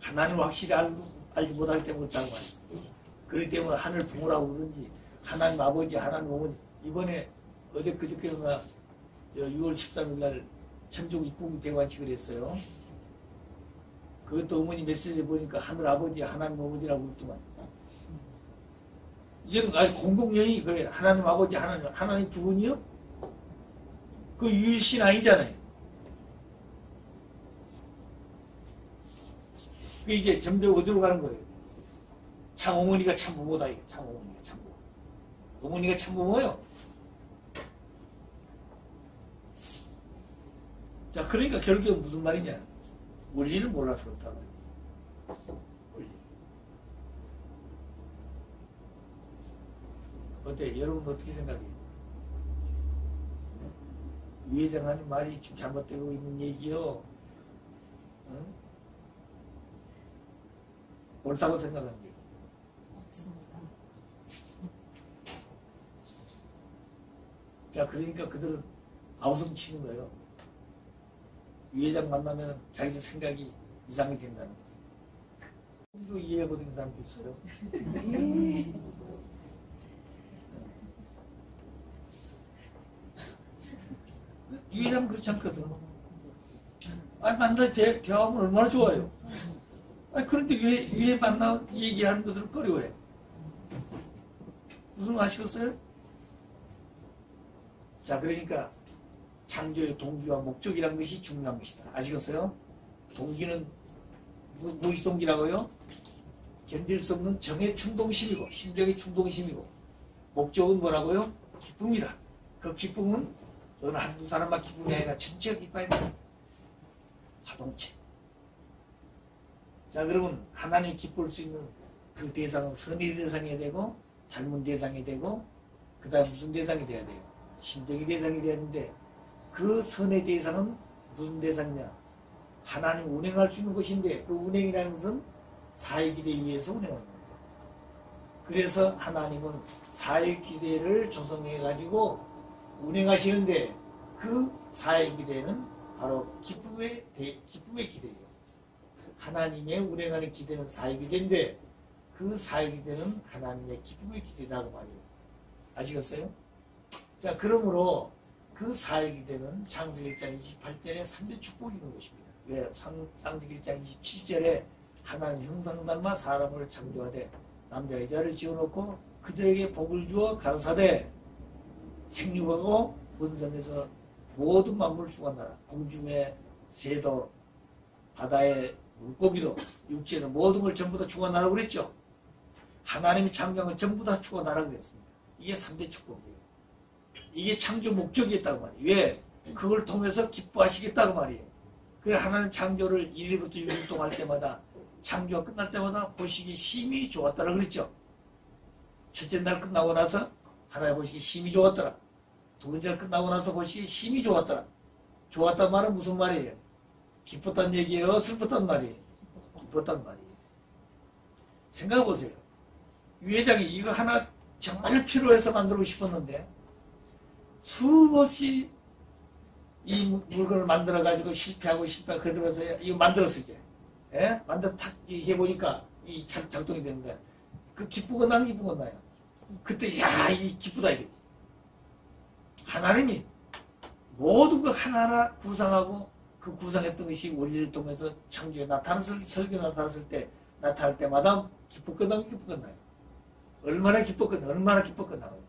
하나님을 확실히 알지 못하기 때문에 그렇다고 말이에요. 그렇기 때문에 하늘 부모라고 그러는지 하나님 아버지 하나님 어머니 이번에 어제 그저께가 6월 13일 날 천국 입국 대관식을 했어요. 그것도 어머니 메시지 보니까 하늘 아버지 하나님 어머니라고 그랬더만 이제는 아니 공동명이 그래 하나님 아버지 하나님 두 분이요? 그 유일신 아니잖아요. 그 이제 점점 어디로 가는 거예요? 참 어머니가 참 부모다 이게 참 어머니가 참 부모. 어머니가 참 부모요. 자 그러니까 결국에 무슨 말이냐? 원리를 몰라서 그렇다 말이에요. 원리. 어때? 여러분 어떻게 생각해요? 유 회장 하는 말이 지금 잘못되고 있는 얘기요. 응? 옳다고 생각합니다. 자, 그러니까 그들은 아우성 치는 거예요. 유 회장 만나면 자기들 생각이 이상이 된다는 거죠. 이거 이해해보는 사람도 있어요. 유 회장 그렇지 않거든. 아니, 만나서 대화하면 얼마나 좋아요. 아니, 그런데 왜 만나 얘기하는 것을 꺼려해? 무슨 말 아시겠어요? 자, 그러니까 창조의 동기와 목적이라는 것이 중요한 것이다. 아시겠어요? 동기는 무엇이 동기라고요? 견딜 수 없는 정의 충동심이고 심정의 충동심이고 목적은 뭐라고요? 기쁨이다. 그 기쁨은 어느 한두 사람만 기쁨이 아니라 전체가 기뻐야 된다. 화동체. 자, 그러면 하나님이 기쁠 수 있는 그 대상은 선의 대상이 되고 닮은 대상이 되고 그 다음 무슨 대상이 돼야 돼요? 심정의 대상이 되는데 그 선의 대상은 무슨 대상이냐? 하나님 운행할 수 있는 것인데 그 운행이라는 것은 사회기대에 위해서 운행하는 겁니다. 그래서 하나님은 사회기대를 조성해 가지고 운행하시는데 그 사회기대는 바로 기쁨의 기대예요. 하나님의 운행하는 기대는 사회기대인데 그 사회기대는 하나님의 기쁨의 기대라고 말이에요. 아시겠어요? 자, 그러므로 그 사역이 되는 창세기 1장 28절에 3대 축복이 있는 것입니다. 왜? 창세기 1장 27절에 하나님 형상 닮아 사람을 창조하되 남자 여자를 지어놓고 그들에게 복을 주어 가라사대 생육하고 번성해서 모든 만물을 주관하라. 공중의 새도 바다의 물고기도 육지에도 모든 걸 전부 다 주관하라고 그랬죠. 하나님이 창조한 걸 전부 다 주관하라고 그랬습니다. 이게 3대 축복이에요. 이게 창조 목적이었다고 말이에요. 왜? 그걸 통해서 기뻐하시겠다고 말이에요. 그래 하나님 창조를 1일부터 6일 동안 할 때마다 창조가 끝날 때마다 보시기 심히 좋았다고 그랬죠. 첫째 날 끝나고 나서 하나님 보시기 심히 좋았더라. 두 번째 날 끝나고 나서 보시기 심히 좋았더라. 좋았단 말은 무슨 말이에요? 기뻤단 얘기예요? 슬펐단 말이에요? 기뻤단 말이에요. 생각해보세요. 유 회장이 이거 하나 정말 필요해서 만들고 싶었는데 수없이 이 물건을 만들어가지고 실패하고 그러면서 이거 만들었어 이제. 예? 만든 탁 해보니까 이 작동이 되는데 그 기쁘거나 안 기쁘거나요? 그때 야, 이 기쁘다 이거지. 하나님이 모든 걸 하나하나 구상하고 그 구상했던 것이 원리를 통해서 창조에 설교 나타났을 때 나타날 때마다 기쁘거나 안 기쁘거나요? 얼마나 기뻤겠나요?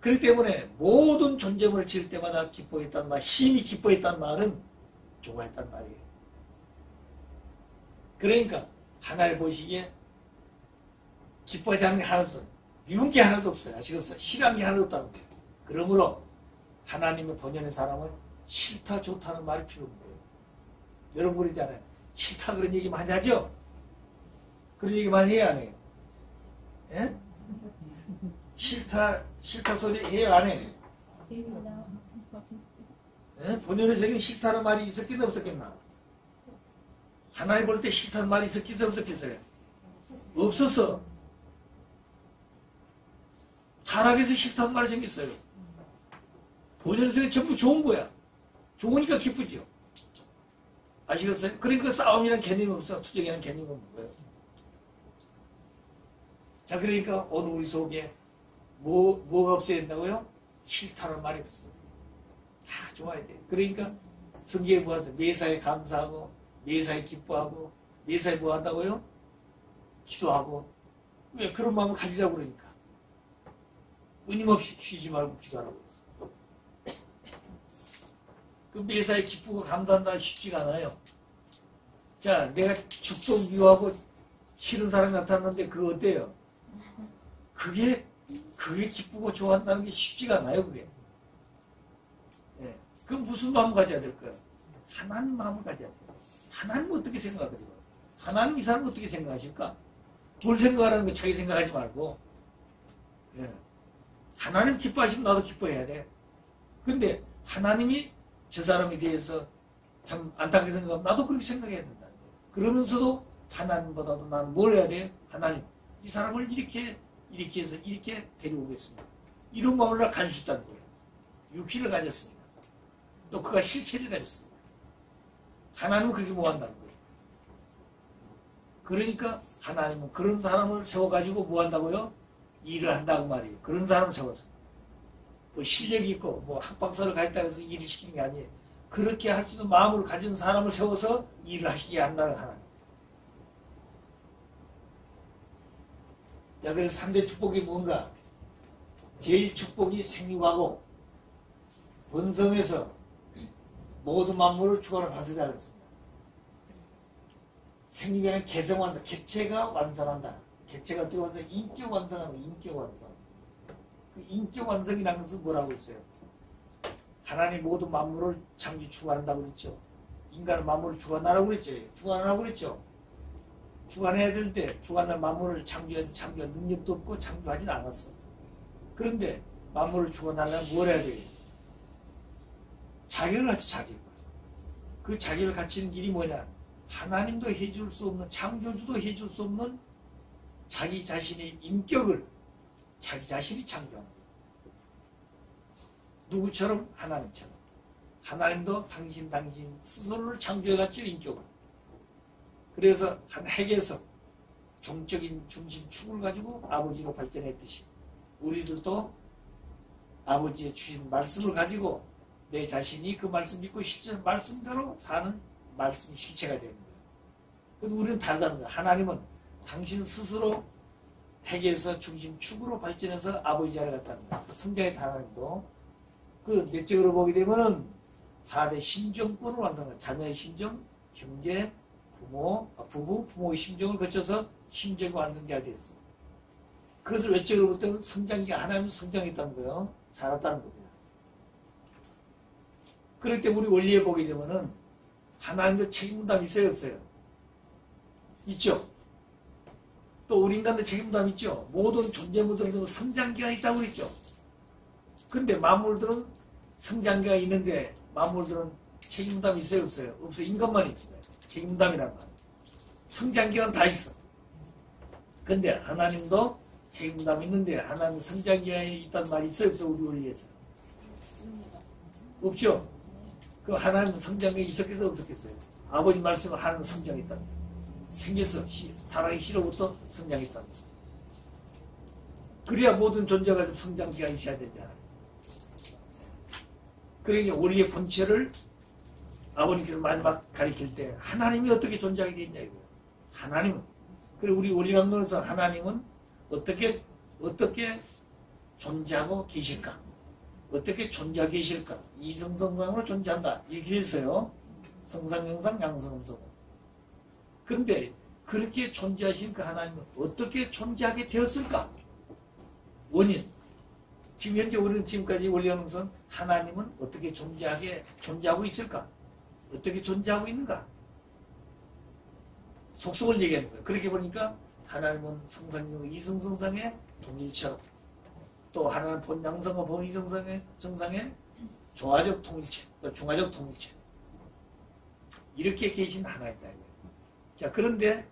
그렇기 때문에 모든 존재물을 지을 때마다 기뻐했단 말, 심히 기뻐했단 말은 좋아했단 말이에요. 그러니까 하나님 보시기에 기뻐하지 않는 게 하나도 없어요. 미운 게 하나도 없어요. 아시겠어요? 싫어하는 게 하나도 없다는 거예요. 그러므로 하나님의 본연의 사람은 싫다 좋다는 말이 필요 없는 거예요. 여러분 그러잖아요. 싫다 그런 얘기 많이 하죠? 그런 얘기 많이 해야 안 해요? 예? 싫다 소리 해요 안 해요? 예? 본연의 세계는 싫다는 말이 있었겠나 없었겠나? 하나님 볼 때 싫다는 말이 있었겠어요 없었겠어요? 없었어. 타락해서 싫다는 말이 생겼어요. 본연의 세계는 전부 좋은 거야. 좋으니까 기쁘죠. 아시겠어요? 그러니까 싸움이라는 개념이 없어. 투쟁이라는 개념이 없는 거예요. 자, 그러니까 오늘 우리 속에 뭐가 없어야 된다고요? 싫다는 말이 없어. 다 좋아야 돼. 그러니까 성경에 뭐 하죠? 매사에 감사하고 매사에 기뻐하고 매사에 뭐 한다고요? 기도하고. 왜 그런 마음을 가지려고 그러니까. 끊임없이 쉬지 말고 기도하라고 그랬어. 그 매사에 기쁘고 감사한다 쉽지가 않아요. 자, 내가 죽도 미워하고 싫은 사람이 나타났는데 그거 어때요? 그게 기쁘고 좋아한다는 게 쉽지가 않아요, 그게. 예. 그럼 무슨 마음을 가져야 될까요? 하나님 마음을 가져야 돼요. 하나님은 어떻게 생각하세요? 하나님 이 사람은 어떻게 생각하실까? 뭘 생각하라는 거 자기 생각하지 말고. 예. 하나님 기뻐하시면 나도 기뻐해야 돼. 근데 하나님이 저 사람에 대해서 참 안타깝게 생각하면 나도 그렇게 생각해야 된다는 거예요. 그러면서도 하나님보다도 나는 뭘 해야 돼? 하나님, 이 사람을 이렇게 해서 이렇게 데려오겠습니다. 이런 마음을 가질 수 있다는 거예요. 육신을 가졌습니다. 또 그가 실체를 가졌습니다. 하나님은 그렇게 뭐 한다는 거예요. 그러니까 하나님은 그런 사람을 세워가지고 뭐 한다고요? 일을 한다고 말이에요. 그런 사람을 세워서. 뭐 실력이 있고 뭐 학박사를 가졌다고 해서 일을 시키는 게 아니에요. 그렇게 할 수 있는 마음을 가진 사람을 세워서 일을 하시게 한다는 하나님. 자, 그래서 3대 축복이 뭔가? 제일 축복이 생육하고 번성해서 모든 만물을 주관을 다스리라 그랬습니다. 생육에는 개성완성, 개체가 완성한다. 개체가 어떻게 완성? 인격 완성하는 인격 완성. 그 인격 완성이라는 것은 뭐라고 했어요? 하나님 모든 만물을 창조 주관한다고 그랬죠. 인간은 만물을 주관하라고 그랬죠. 주관하라고 그랬죠. 주관해야 될 때 주관한 만물을 창조한 능력도 없고 창조하진 않았어. 그런데 만물을 주관하려면 뭘 해야 돼요? 자격을 갖춰, 자격을. 그 자격을 갖추는 길이 뭐냐? 하나님도 해줄 수 없는, 창조주도 해줄 수 없는 자기 자신의 인격을 자기 자신이 창조하는 거예요. 누구처럼? 하나님처럼. 하나님도 당신 스스로를 창조해갔죠, 인격을. 그래서 한 핵에서 종적인 중심축을 가지고 아버지로 발전했듯이 우리들도 아버지의 주신 말씀을 가지고 내 자신이 그 말씀 믿고 실제 말씀대로 사는 말씀이 실체가 되는 거예요. 근데 우리는 다르다는 거예요. 하나님은 당신 스스로 핵에서 중심축으로 발전해서 아버지 자리에 갔다는 거예요. 성장의 하나님도 그 내적으로 보게 되면은 4대 심정권을 완성한 자녀의 심정, 형제, 부부, 부모의 심정을 거쳐서 심정의 완성자가 되었어요. 그것을 외적으로 볼 때는 성장기가 하나님은 성장했다는 거예요. 자랐다는 겁니다. 그럴 때 우리 원리에 보게 되면은 하나님도 책임감이 있어요, 없어요? 있죠. 또 우리 인간도 책임감 있죠. 모든 존재물들은 성장기가 있다고 그랬죠. 근데 만물들은 성장기가 있는데 만물들은 책임감이 있어요, 없어요? 없어요. 인간만 있습니다. 책임감이란 말. 성장기간 다 있어. 근데 하나님도 책임감이 있는데 하나님 성장기간이 있단 말이 있어요, 없어요? 우리 원리에서. 없죠? 그 하나님은 성장기가 있었겠어요, 없었겠어요? 아버지 말씀을 하나님 성장했답니다. 생겨서 사랑이 싫어부터 성장했답니다. 그래야 모든 존재가 좀 성장기가 있어야 되잖아요. 그러니까 원리의 본체를 아버님께서 마지막 가리킬 때 하나님이 어떻게 존재하게 되냐 이거예요. 하나님은. 그리고 우리 원리감론에서 하나님은 어떻게 존재하고 계실까? 어떻게 존재하고 계실까? 이성성상으로 존재한다. 이렇게 해서요. 성상영상 양성음성. 그런데 그렇게 존재하신 그 하나님은 어떻게 존재하게 되었을까? 원인. 지금 현재 우리는 지금까지 원리감론에서는 하나님은 어떻게 존재하고 있을까? 어떻게 존재하고 있는가? 속성을 얘기하는 거예요. 그렇게 보니까 하나님은 성상영 이성성상의 동일체로 또 하나는 본양성과 본이성상의 조화적 통일체, 또 중화적 통일체 이렇게 계신 하나님이다. 자, 그런데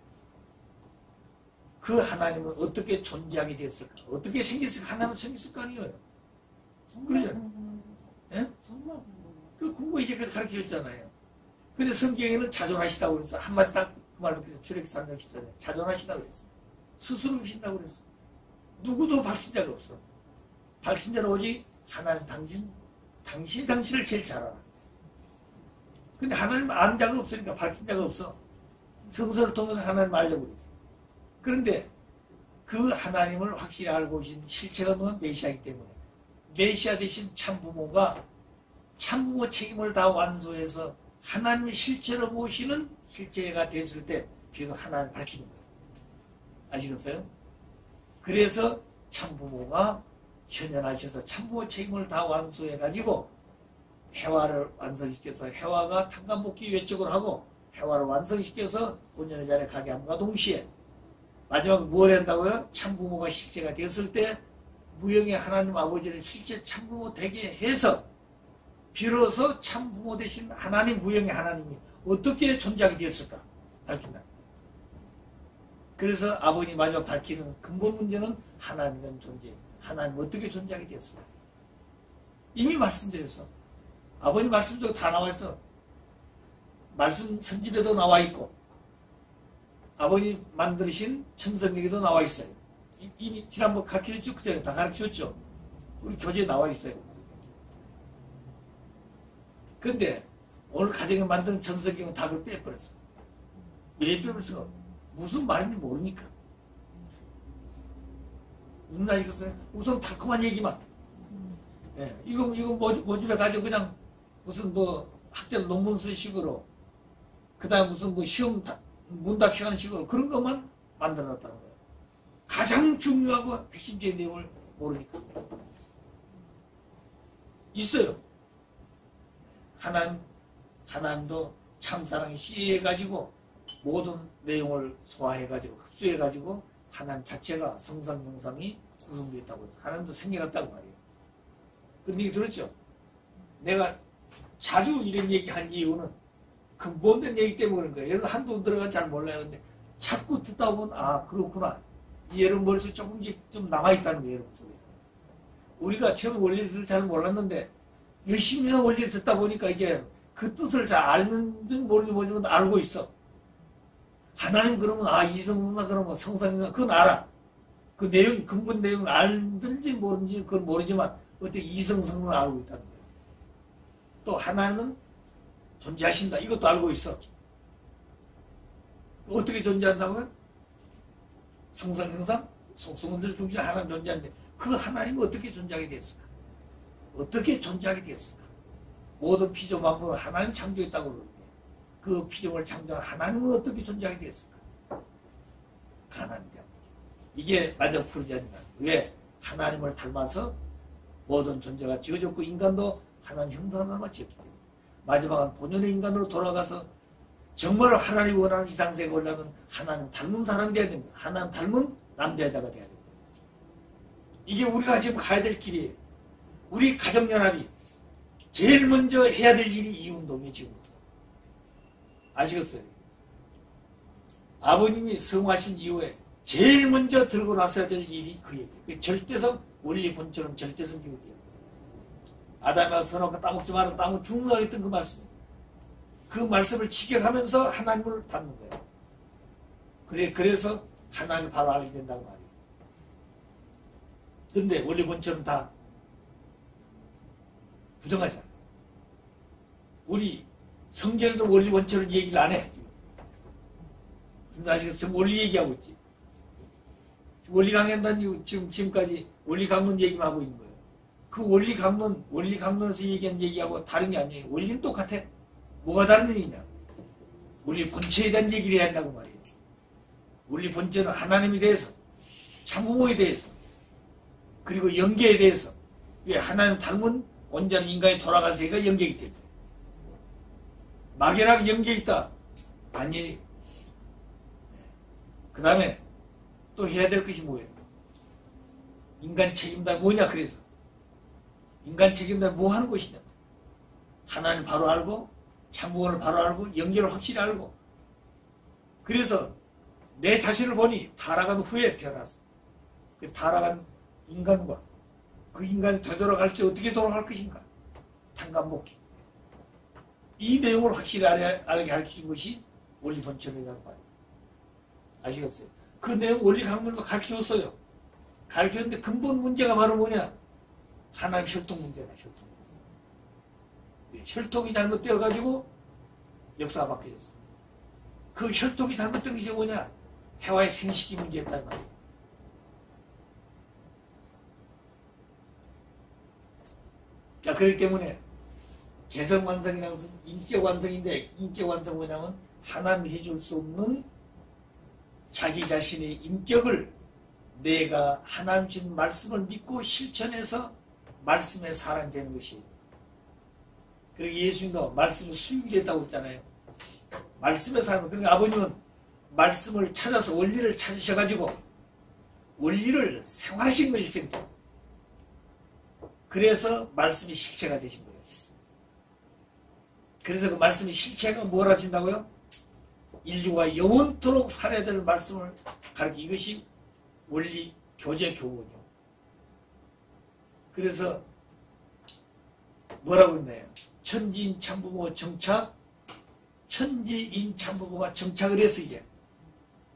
그 하나님은 어떻게 존재하게 되었을까? 어떻게 생겼을까? 하나님은 생겼을 거 아니에요. 그러죠? 예? 그 궁금해 이제 가르쳐줬잖아요. 근데 성경에는 자존하시다고 그랬어. 한마디 딱 그 말로 출애굽기 3장 10절에 자존하시다고 그랬어. 스스로 계신다고 그랬어. 누구도 밝힌 자가 없어. 밝힌 자는 오직 하나님 당신이 당신을 제일 잘 알아. 근데 하나님 아는 자가 없으니까 밝힌 자가 없어. 성서를 통해서 하나님을 알려고 그랬어. 그런데 그 하나님을 확실히 알고 계신 실체가 누군 메시아이기 때문에 메시아 대신 참부모가 참부모 책임을 다 완수해서 하나님의 실체로 모시는 실체가 됐을 때 비로소 하나님을 밝히는 거예요. 아시겠어요? 그래서 참부모가 현현하셔서 참부모 책임을 다 완수해가지고 해화를 완성시켜서 해화가 탄감복귀 외적으로 하고 해화를 완성시켜서 본연의 자리에 가게 함과 동시에 마지막 뭘 한다고요? 참부모가 실제가 되었을 때 무형의 하나님 아버지를 실제 참부모 되게 해서 비로소 참부모 되신 하나님 무형의 하나님이 어떻게 존재하게 되었을까? 밝힌다. 그래서 아버님 마지막 밝히는 근본 문제는 하나님이라는 존재. 하나님 어떻게 존재하게 되었을까? 이미 말씀드렸어. 아버님 말씀 중에 다 나와 있어. 말씀 선집에도 나와 있고 아버님 만드신 천성경에도 나와 있어요. 이미 지난번 가르쳐줬죠? 그 전에 다 가르쳐줬죠? 우리 교재에 나와 있어요. 근데 오늘 가정에 만든 천성경은 다 그걸 빼버렸어. 왜 빼버렸어? 무슨 말인지 모르니까. 무슨 말이겠어요? 우선 달콤한 얘기만. 예, 이거 모집해 가지고 그냥 무슨 학자들 논문 쓰는 식으로 그 다음에 무슨 시험 문답 시간 식으로 그런 것만 만들어놨다는 거예요. 가장 중요하고 핵심적인 내용을 모르니까. 있어요. 하나님도 참사랑이 씨해가지고 모든 내용을 소화해가지고 흡수해가지고 하나님 자체가 성상영상이 구성되어 있다고 해서 하나님도 생겨났다고 말이에요. 그런 얘기 들었죠? 내가 자주 이런 얘기 한 이유는 근본된 얘기 때문에 그런 거예요. 여러분 한두 들어간 잘 몰라요. 근데 자꾸 듣다 보면 아 그렇구나. 여러분 머릿속에 조금씩 좀 남아있다는 거예요. 여러분 속에. 우리가 처음 원리를 잘 몰랐는데 열심히 원리를 듣다 보니까 이제 그 뜻을 잘 알는지 모르는지 모르지만 알고 있어. 하나님 그러면 이성성사 그러면 성상영상 그건 알아. 그 내용 근본 내용 알든지 모르는지 그건 모르지만 어떻게 이성성사 알고 있다는 거예요. 또 하나님은 존재하신다. 이것도 알고 있어. 어떻게 존재한다고요? 성상영상 속성원들 중심에 하나님 존재하는데 그 하나님은 어떻게 존재하게 됐을까? 어떻게 존재하게 됐을까? 모든 피조 만물을 하나님 창조했다고 그러는데 그 피조물 창조한 하나님은 어떻게 존재하게 됐을까? 하나님 때문에. 이게 마지막 풀이지 않나. 왜? 하나님을 닮아서 모든 존재가 지어졌고 인간도 하나님 형상을 닮아 지었기 때문에 마지막은 본연의 인간으로 돌아가서 정말 하나님 원하는 이상세가 오려면 하나님 닮은 사람이 돼야 됩니다. 하나님 닮은 남자자가 돼야 됩니다. 이게 우리가 지금 가야 될 길이에요. 우리 가정연합이 제일 먼저 해야 될 일이 이 운동이에요. 지금부터. 아시겠어요? 아버님이 성하신 이후에 제일 먼저 들고 나서야 될 일이 그 얘기예요. 절대성 원리 본처럼 절대성 교육이에요. 아담이와 선악과 따먹지 마라. 따먹으면 죽는다 했던 그 말씀이에요. 그 말씀을 직역하면서 하나님을 닮는 거예요. 그래서 하나님을 바로 알게 된다고 말이에요. 그런데 원리 본처는 다 부정하잖아요. 우리 성경에도 원리 본처는 얘기를 안 해. 아시겠어요? 원리 얘기하고 있지. 원리 강론단 지금까지 원리 강론 얘기만 하고 있는 거예요. 그 원리 강론에서 얘기한 얘기하고 다른 게 아니에요. 원리는 똑같아. 뭐가 다른 얘기냐? 원리 본체에 대한 얘기를 해야 한다고 말이에요. 원리 본체는 하나님에 대해서, 참부모에 대해서, 그리고 영계에 대해서. 왜 하나님 닮은 온전한 인간이 돌아간 세계가 영계이기 때문에. 막연하게 영계에 있다. 아니. 그 다음에 또 해야 될 것이 뭐예요? 인간 책임다 뭐냐 그래서. 인간 책임다 뭐 하는 것이냐? 하나님 바로 알고, 참부원을 바로 알고, 영계를 확실히 알고. 그래서 내 자신을 보니 타락한 후에 태어났어. 그 타락한 인간과 그 인간이 되돌아갈지 어떻게 돌아갈 것인가? 탕감목기. 이 내용을 확실히 알게 가르쳐준 것이 원리 본처이라는 말이에요. 아시겠어요? 그 내용 원리 강론도 가르쳐줬어요. 가르쳐줬는데 근본 문제가 바로 뭐냐? 하나님 혈통 문제다. 혈통 문제. 혈통이 잘못되어가지고 역사가 바뀌었어. 그 혈통이 잘못된 것이 뭐냐? 해와의 생식기 문제였단 말이에요. 자, 그렇기 때문에 개성완성이라는 것은 인격완성인데, 인격완성 뭐냐면 하나님이 해줄 수 없는 자기 자신의 인격을 내가 하나님 주신 말씀을 믿고 실천해서 말씀의 사람이 되는 것이에요. 그리고 예수님도 말씀이 수육이 됐다고 했잖아요. 말씀의 사람. 그러니까 아버님은 말씀을 찾아서 원리를 찾으셔가지고 원리를 생활하신 거예요. 일생 동안. 그래서 말씀이 실체가 되신 거예요. 그래서 그 말씀이 실체가 뭘 하신다고요? 인류가 영원토록 살아야 될 말씀을 가르치 이것이 원리 교제 교훈이요. 그래서 뭐라고 했나요? 천지인 참부모 정착, 천지인 참부모가 정착을 했어. 이제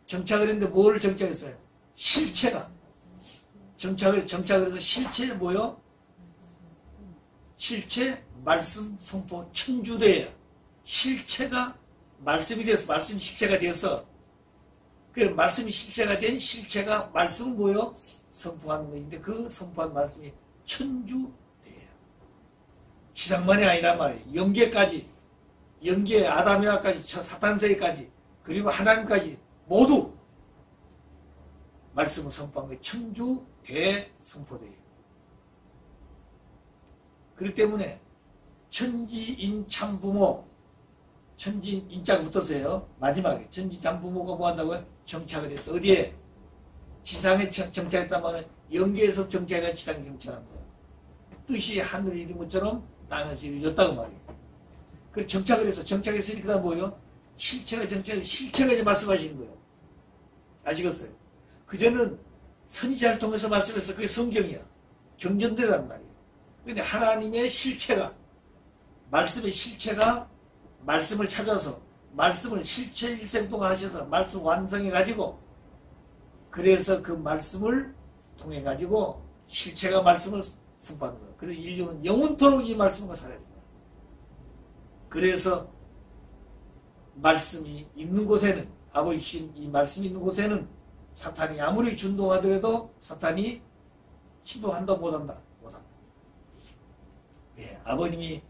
정착을 했는데 뭘 정착했어요? 실체가 정착을 해서 실체에 뭐요? 실체, 말씀, 선포, 천주대예요. 실체가 말씀이 돼서 말씀이 실체가 되어서 그 말씀이 실체가 된 실체가 말씀은 뭐요? 선포하는 것인데 그 선포한 말씀이 천주대예요. 지상만이 아니란 말이에요. 영계까지, 영계 아담에와까지 사탄제까지 그리고 하나님까지 모두 말씀을 선포한 것이 천주대 선포대예요. 그렇기 때문에 천지인 참부모, 천지인 인자가 붙었어요. 마지막에 천지 참부모가 뭐 한다고요? 정착을 했어. 어디에? 지상에 정착했단 말은 영계에서 정착해서 지상에 정착한 거야. 뜻이 하늘에 이룬 것처럼 땅에서 이루어졌다고 말이에요. 그래서 정착을 해서 정착했으니 그 다음 뭐예요? 실체가 정착해서 실체가 이제 말씀하시는 거예요. 아시겠어요? 그전은 선지자를 통해서 말씀해서 그게 성경이야. 경전대란 말이에요. 근데 하나님의 실체가, 말씀의 실체가 말씀을 찾아서 말씀을 실체 일생 동안 하셔서 말씀 완성해 가지고 그래서 그 말씀을 통해 가지고 실체가 말씀을 선포하는 거예요. 그래서 인류는 영원토록 이 말씀과 살아야 됩니다. 그래서 말씀이 있는 곳에는 아버지 주신 이 말씀이 있는 곳에는 사탄이 아무리 준동하더라도 사탄이 침범한다 못한다. 예, 아버님이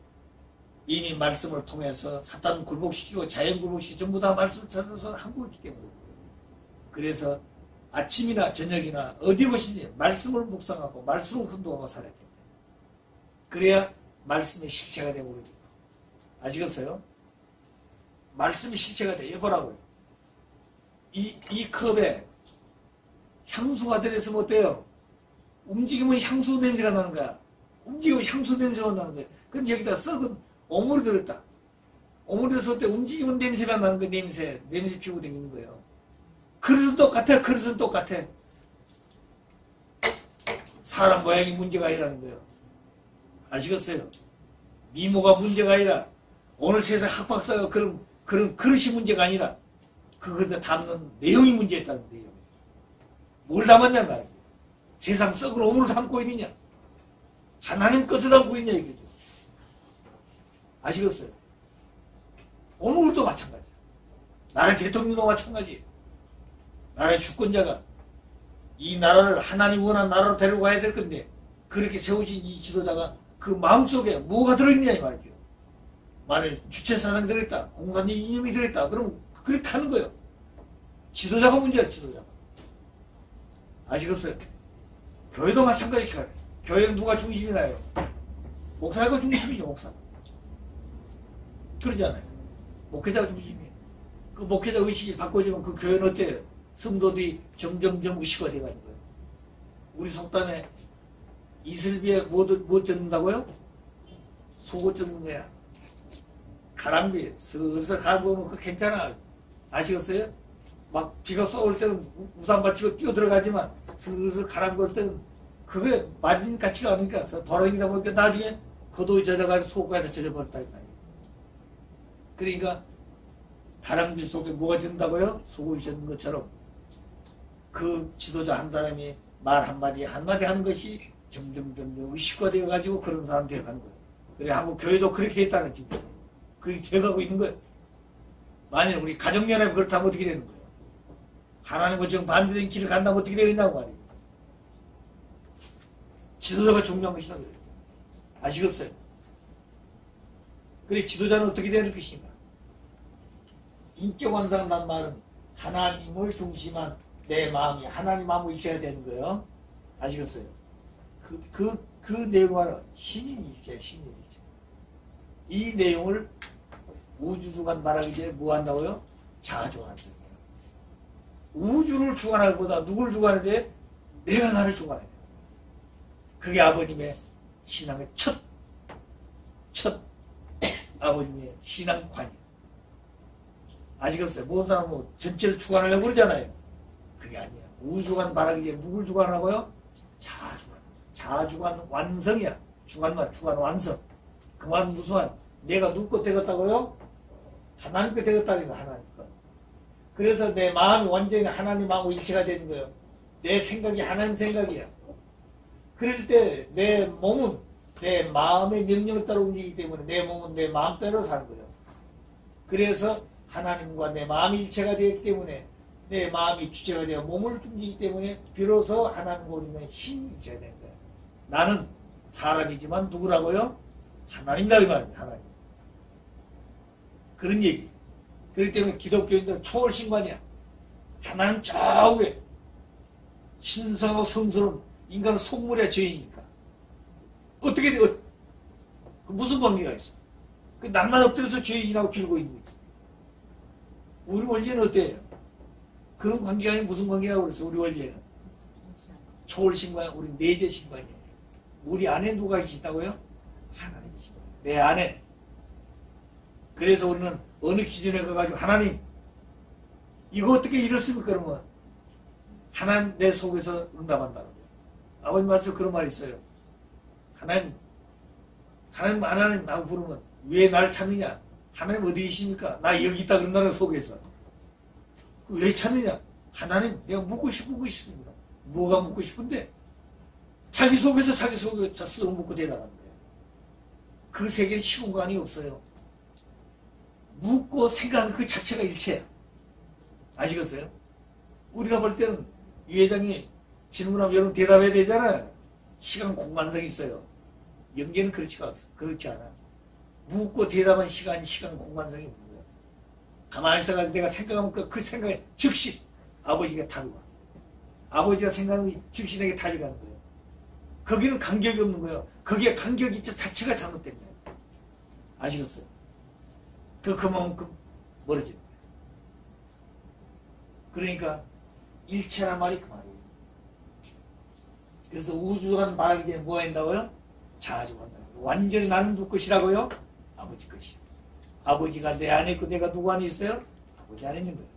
이미 말씀을 통해서 사탄을 굴복시키고 자연 굴복시키고 전부 다 말씀을 찾아서 한 거기 때문에 그래서 아침이나 저녁이나 어디 보시든지 말씀을 묵상하고 말씀을 훈동하고 살아야 됩니다. 그래야 말씀의 실체가 되고 있어요. 아시겠어요? 말씀이 실체가 돼. 해보라고요. 이 컵에 향수가 들어있으면 어때요? 움직이면 향수 냄새가 나는 거야. 움직이면 향수 냄새가 나는 거야. 그럼 여기다 썩은 오물이 들었다. 오물이 들었을 때 움직이면 냄새가 나는 거야. 냄새 피우고 다니는 거예요. 그릇은 똑같아. 그릇은 똑같아. 사람 모양이 문제가 아니라는 거예요. 아시겠어요? 미모가 문제가 아니라 오늘 세상 학박사가 그런 그릇이 문제가 아니라 그것에 담는 내용이 문제였다는 내용. 뭘 담았냐 말입니다. 세상 썩은 오물을 담고 있느냐? 하나님 것을 담고 있냐 이거죠. 아시겠어요? 오늘도 마찬가지야. 나라의 대통령도 마찬가지예요. 나라의 주권자가 이 나라를 하나님 원하는 나라로 데려가야 될 건데 그렇게 세우신 이 지도자가 그 마음속에 뭐가 들어있느냐 이 말이죠. 만일 주체사상이 들어있다, 공산주의 이념이 들어있다, 그럼 그렇게 하는 거예요. 지도자가 문제야, 지도자가. 아시겠어요? 교회도 마찬가지예요. 교회는 누가 중심이나요? 목사가 중심이죠, 목사가. 그러지 않아요. 목회자가 중심이에요. 그 목회자 의식이 바꿔지면 그 교회는 어때요? 성도들이 점점점 의식화 돼가는 거예요. 우리 속담에 이슬비에 뭐 젓는다고요? 속옷 젓는 거야. 가랑비 슬슬 가보면 그거 괜찮아. 아시겠어요? 막 비가 쏘올 때는 우산 받치고 뛰어 들어가지만 슬슬 가랑비 때는 그게 맞은 가치가 않으니까 더러이다 보니까 나중에 겉옷이 젖어가지고 속까지 젖어버렸다. 그러니까 가랑비 속에 뭐가 든다고요? 속옷이 젖는 것처럼 그 지도자 한 사람이 말 한마디 하는 것이 점점 의식화되어 가지고 그런 사람 되어가는 거예요. 그래 한국 교회도 그렇게 됐다는 진짜 그렇게 되어가고 있는 거예요. 만약 우리 가정연합이 그렇다면 어떻게 되는 거예요? 하나님과 정 반대된 길을 간다면 어떻게 되겠냐고 말이에요. 지도자가 중요한 것이다 그래요. 아시겠어요? 그래 지도자는 어떻게 되는 것인가? 인격완성이란 말은 하나님을 중심한 내 마음이 하나님 마음과 일체가 되는 거예요. 아시겠어요? 그 내용은 신인일체, 신인일체. 이 내용을 우주주관 말하기 전에 뭐 한다고요? 자아주관성이에요. 우주를 주관하기보다 누구를 주관해야 돼? 내가 나를 주관해야 돼. 그게 아버님의 신앙의 첫 아버님의 신앙관이에요. 아시겠어요? 모든 사람은 뭐 전체를 주관하려고 그러잖아요. 그게 아니야. 우주관 말하기 전에 누굴 주관하고요? 자아주관. 자아주관 완성이야. 주관 완성. 그 말은 무슨 말? 내가 누구 것 되겠다고요? 하나님 것 되겠다는 거야. 하나님 것. 그래서 내 마음이 완전히 하나님 마음과 일체가 되는 거예요. 내 생각이 하나님 생각이야. 그럴 때 내 몸은 내 마음의 명령을 따라 움직이기 때문에 내 몸은 내 마음대로 사는 거예요. 그래서 하나님과 내 마음이 일체가 되기 때문에 내 마음이 주체가 되어 몸을 움직이기 때문에 비로소 하나님과 우리는 신이 일체가 되는 거예요. 나는 사람이지만 누구라고요? 하나님이다 이 말입니다. 하나님. 그런 얘기. 그렇기 때문에 기독교인들은 초월신관이야. 하나님 좌우에 신성하고 성스러운 인간은 속물의 죄이니까 어떻게 돼? 무슨 관계가 있어? 그 낭만 엎드려서 죄인이라고 빌고 있는 거지. 우리 원리에는 어때요? 그런 관계가 아니면 무슨 관계라고 그랬어? 우리 원리에는 초월신관, 우리 내재신관이에요. 우리 안에 누가 계시다고요? 하나님이 계시다. 내 안에. 그래서 우리는 어느 기준에 가가지고 하나님 이거 어떻게 이렇습니까? 그러면 하나님 내 속에서 응답한다는 거예요. 아버님 말씀에 그런 말이 있어요. 하나님 하고 부르면 왜 나를 찾느냐? 하나님 어디 계십니까? 나 여기 있다 그런다는 속에서. 왜 찾느냐? 하나님 내가 묻고 싶은 것이 있습니다. 뭐가 묻고 싶은데? 자기 속에서 스스로 묻고 대답하는 거예요. 그 세계에 시공간이 없어요. 묻고 생각하는 그 자체가 일체야. 아시겠어요? 우리가 볼 때는 유 회장이 질문하면 여러분 대답해야 되잖아요. 시간 공간성이 있어요. 연계는 그렇지 않아. 묻고 대답한 시간 공간성이 없는 거야. 가만히 있어가지고 내가 생각하면 그 생각에 즉시 아버지가 답이 와. 아버지가 생각하는 즉시 내게 답이 가는 거예요. 거기는 간격이 없는 거예요. 거기에 간격이 자체가 잘못된 거예요. 아시겠어요? 그만큼 멀어지는 거예요. 그러니까 일체란 말이 그 말이에요. 그래서 우주관 말하기 전에 뭐 한다고요? 자아주관다. 완전히 나는 누구 것이라고요? 아버지 것이야. 아버지가 내 안에 있고 내가 누구 안에 있어요? 아버지 안에 있는 거예요.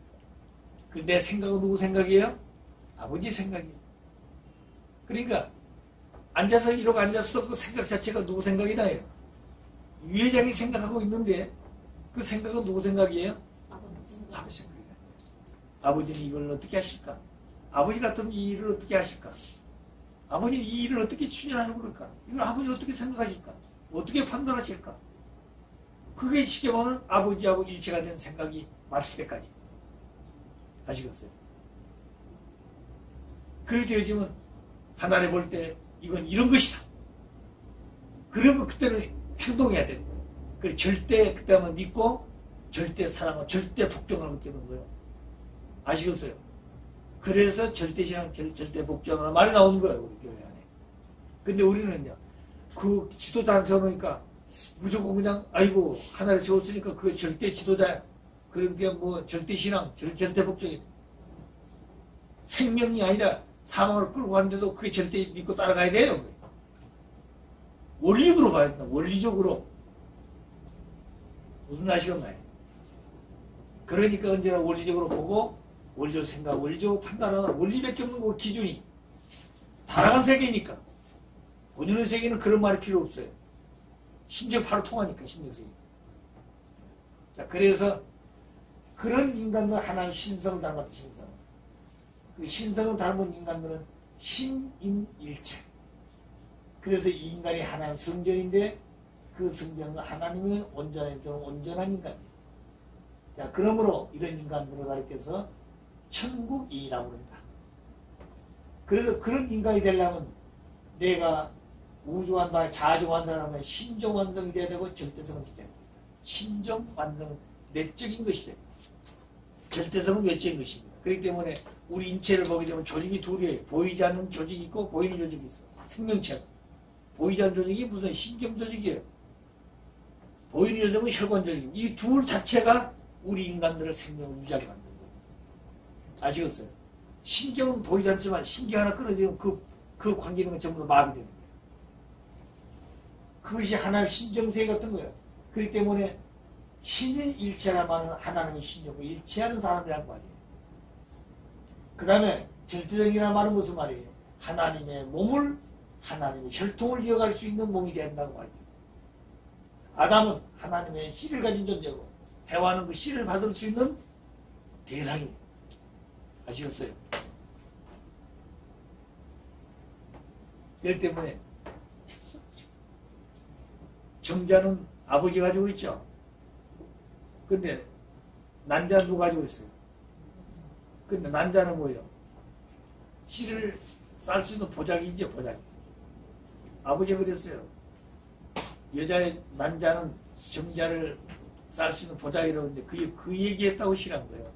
그 내 생각은 누구 생각이에요? 아버지 생각이에요. 그러니까 앉아서 이러고 앉아서 그 생각 자체가 누구 생각이 나요? 유 회장이 생각하고 있는데 그 생각은 누구 생각이에요? 아버지 생각. 아버지 생각이에요. 아버지는 이걸 어떻게 하실까? 아버지 같으면 이 일을 어떻게 하실까? 아버지는 이 일을 어떻게 추진하는 걸까? 이걸 아버지 어떻게 생각하실까? 어떻게 판단하실까? 그게 쉽게 말하면 아버지하고 일체가 된 생각이 맞을 때까지. 아시겠어요? 그렇게 되어지면 하나를 볼 때 이건 이런 것이다. 그러면 그때는 행동해야 되는 거예요. 그래 절대 그때 한번 믿고 절대 사랑하고 절대 복종을 느끼는 거예요. 아시겠어요? 그래서 절대신앙, 절대 복종하는 말이 나오는 거예요. 우리 교회 안에. 근데 우리는요. 그 지도자 안 세워놓으니까 무조건 그냥 아이고 하나를 세웠으니까 그게 절대 지도자야. 그러니까 뭐 절대신앙, 절대 복종이 생명이 아니라 사망을 끌고 가는데도 그게 절대 믿고 따라가야 돼요. 원리적으로 봐야 된다. 원리적으로. 무슨 아시겠나요? 그러니까 언제나 원리적으로 보고 원리적으로 생각, 원리적으로 판단하는 원리밖에 없는 거 기준이. 다양한 세계니까. 본인의 세계는 그런 말이 필요 없어요. 심지어 바로 통하니까 심지어 세계. 자, 그래서 그런 인간들 하나님 신성을 닮았다. 신성. 그 신성을 닮은 인간들은 신인일체. 그래서 이 인간이 하나님 성전인데 그 성전은 하나님의 온전한 인간이에요. 자, 그러므로 이런 인간들을 가리켜서 천국이라고 합니다. 그래서 그런 인간이 되려면 내가 우주완바 자주완성하면 심정완성이 돼야 되고 절대성을 지켜야 됩니다. 심정완성은 내적인 것이 됩니다. 절대성은 외적인 것입니다. 그렇기 때문에 우리 인체를 보게 되면 조직이 둘이에요. 보이지 않는 조직이 있고 보이는 조직이 있어요. 생명체가. 보이지 않는 조직이 무슨 신경 조직이에요. 보이는 조직은 혈관 조직입니다. 이 둘 자체가 우리 인간들을 생명을 유지하게 만드는 거예요. 아시겠어요? 신경은 보이지 않지만 신경 하나 끊어지면 그 관계는 전부 다 마비되는 거예요. 그것이 하나의 신정세 같은 거예요. 그렇기 때문에 신의 일체라 말은 하나님의 신정고 일체하는 사람이란 말이에요. 그 다음에 절대적이라는 말은 무슨 말이에요? 하나님의 몸을 하나님의 혈통을 이어갈 수 있는 몸이 된다고 말이죠. 아담은 하나님의 씨를 가진 존재고 해와는 그 씨를 받을 수 있는 대상이에요. 아시겠어요? 그렇기 때문에 정자는 아버지 가지고 있죠. 근데 난자는 누가 가지고 있어요? 근데 난자는 뭐예요? 씨를 쌀 수 있는 보자기죠, 보자기. 아버지가 그랬어요. 여자의 난자는 정자를 쌀 수 있는 보자기라고 했는데 그 얘기했다고 싫어한 거예요.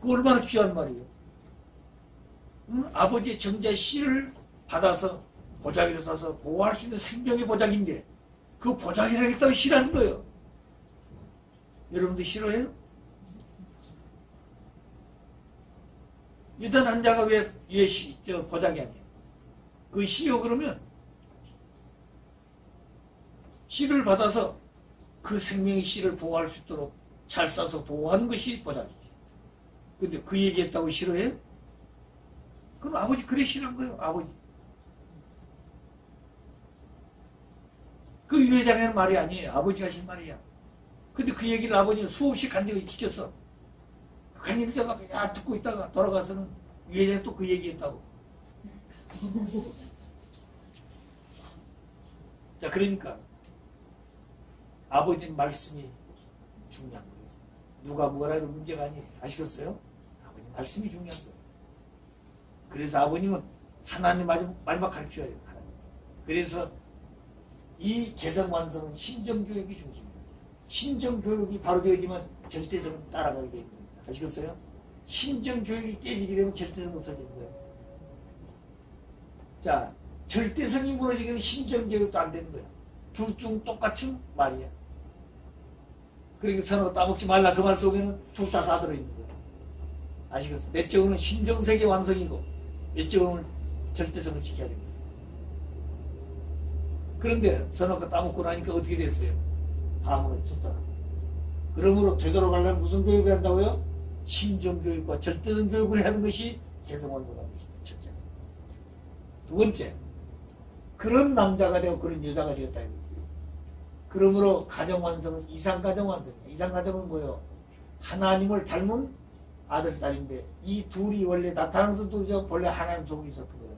그 얼마나 귀한 말이에요. 응? 아버지의 정자의 씨를 받아서 보자기로 싸서 보호할 수 있는 생명의 보자기인데 그 보자기라고 했다고 싫어하는 거예요. 여러분들 싫어해요? 여자 난자가 왜 보자기 아니에요? 그 씨요 그러면 씨를 받아서 그 생명의 씨를 보호할 수 있도록 잘 싸서 보호하는 것이 보자기지. 근데 그 얘기했다고 싫어해요? 그럼 아버지 그래 싫어한 거예요. 아버지. 그 유회장의 말이 아니에요. 아버지가 하신 말이야. 근데 그 얘기를 아버지는 수없이 간증을 지켰어. 간증 때막 듣고 있다가 돌아가서는 유회장이 또 그 얘기했다고. 자, 그러니까 아버지 말씀이 중요한 거예요. 누가 뭐라 해도 문제가 아니에요. 아시겠어요? 아버님 말씀이 중요한 거예요. 그래서 아버님은 하나님 마지막 가르쳐야 돼요. 하나님. 그래서 이 개성완성은 신정교육이 중심입니다. 신정교육이 바로 되어지면 절대성은 따라가게 되는 겁니다. 아시겠어요? 신정교육이 깨지게 되면 절대성은 없어지는 거예요. 자, 절대성이 무너지게 되면 신정교육도 안 되는 거예요. 둘 중 똑같은 말이야. 그러니까 서로 따먹지 말라 그 말 속에는 둘 다 들어있는 거예요. 아시겠어요? 내적으로는 신정세계 완성이고 외적으로는 절대성을 지켜야 됩니다. 그런데 서로가 따먹고 나니까 어떻게 됐어요? 다 무너졌다. 그러므로 되돌아가려면 무슨 교육을 한다고요? 신정교육과 절대성 교육을 하는 것이 개성원동한 것이다. 첫째. 두 번째, 그런 남자가 되고 그런 여자가 되었다. 그러므로 가정 완성은 이상 가정 완성이에요. 이상 가정은 뭐예요? 하나님을 닮은 아들, 딸인데 이 둘이 원래 나타나서도 본래 하나님 속에 있었던 거예요.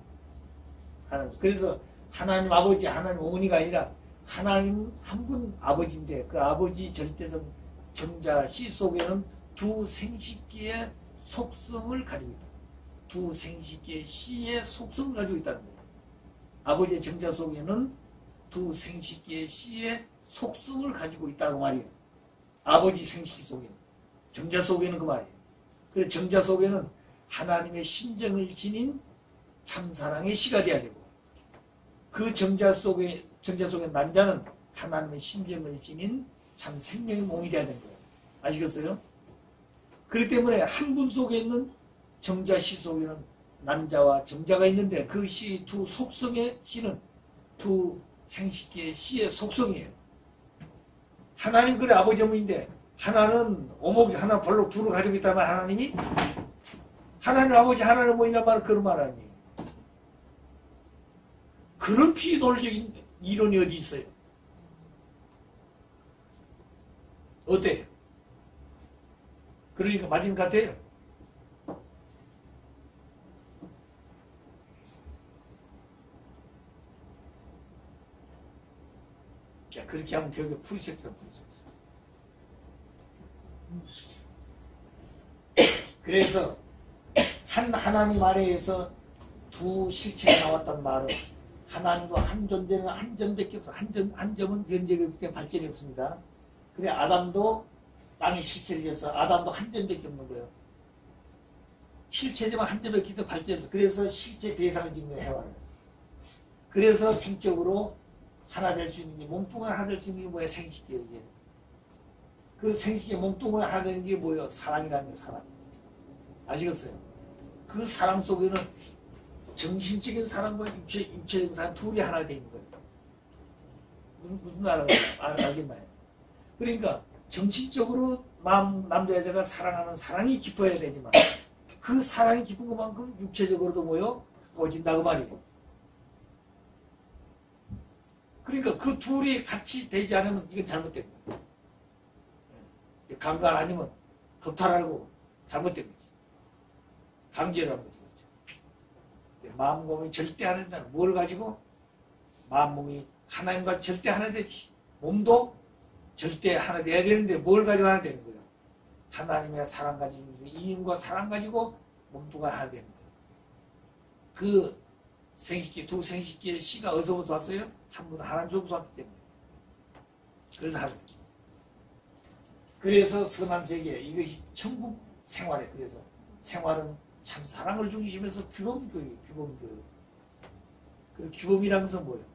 하나님. 그래서 하나님 아버지, 하나님 어머니가 아니라 하나님 한 분 아버지인데 그 아버지 절대성 정자 씨 속에는 두 생식기의 속성을 가지고 있다. 두 생식기의 씨의 속성을 가지고 있다는 거예요. 아버지의 정자 속에는 두 생식기의 씨의 속성을 가지고 있다고 말이에요. 아버지 생식기 속에는. 정자 속에는 그 말이에요. 그래서 정자 속에는 하나님의 심정을 지닌 참사랑의 씨가 돼야 되고 그 정자 속에 난자는 하나님의 심정을 지닌 참 생명의 몸이 돼야 되는 거예요. 아시겠어요? 그렇기 때문에 한 분 속에 있는 정자 씨 속에는 난자와 정자가 있는데 그 씨 두 속성의 씨는 두 생식기의 씨의 속성이에요. 하나님 그래 아버지 어머니인데 하나는 오목이 하나 볼록 둘을 가지고 있다면 하나님이 하나님 아버지 하나님 어머니란 말은 그런 말 아니에요. 그런 피논리적인 이론이 어디 있어요? 어때요? 그러니까 맞은 것 같아요. 자, 그렇게 하면 결국에 풀섹스다, 풀섹스. 그래서 한 하나님 아래에서 두 실체가 나왔단 말은 하나님과 한 존재는 한 점밖에 없어. 한 점은 면적이 없기 때문에 발전이 없습니다. 그래 아담도 땅에 실체를 지어서 아담도 한 점밖에 없는 거예요. 실체지만 한 점밖에 없기 때문에 발전이 없어. 그래서 실체 대상을 짓는 거예요, 해와는. 그래서 행적으로 하나 될 수 있는 게 몸뚱아리 하나 될 수 있는 게 뭐야? 생식기예요, 이게. 그 생식의 몸뚱아리 하나 되는 게 뭐예요? 사랑이라는 거예요, 사랑. 아시겠어요? 그 사랑 속에는 정신적인 사랑과 육체적인 사랑 둘이 하나 되어 있는 거예요. 무슨 말 알겠나요? 그러니까 정신적으로 남자 여자가 사랑하는 사랑이 깊어야 되지만 그 사랑이 깊은 것만큼 육체적으로도 뭐요? 가까워진다고 말이에요. 그러니까 그 둘이 같이 되지 않으면 이건 잘못된 거예요. 강간 아니면 겁탈하고 잘못된 거지. 강제로 한 거지. 마음 몸이 절대 하나 된다는 뭘 가지고? 마음 몸이 하나님과 절대 하나 되지. 몸도 절대 하나 돼야 되는데 뭘 가지고 하나 되는 거예요? 하나님의 사랑 가지고 이인과 사랑 가지고 몸뚱아리 하나 되는 거예요. 그 생식기 두 생식기의 씨가 어디서부터 왔어요? 한 분 하나님 속에서 왔기 때문에. 그래서 하는 거예요. 그래서 선한 세계 이것이 천국 생활에 그래서 생활은 참 사랑을 중심에서 규범교육, 규범교육. 그 규범이라는 것은 뭐예요?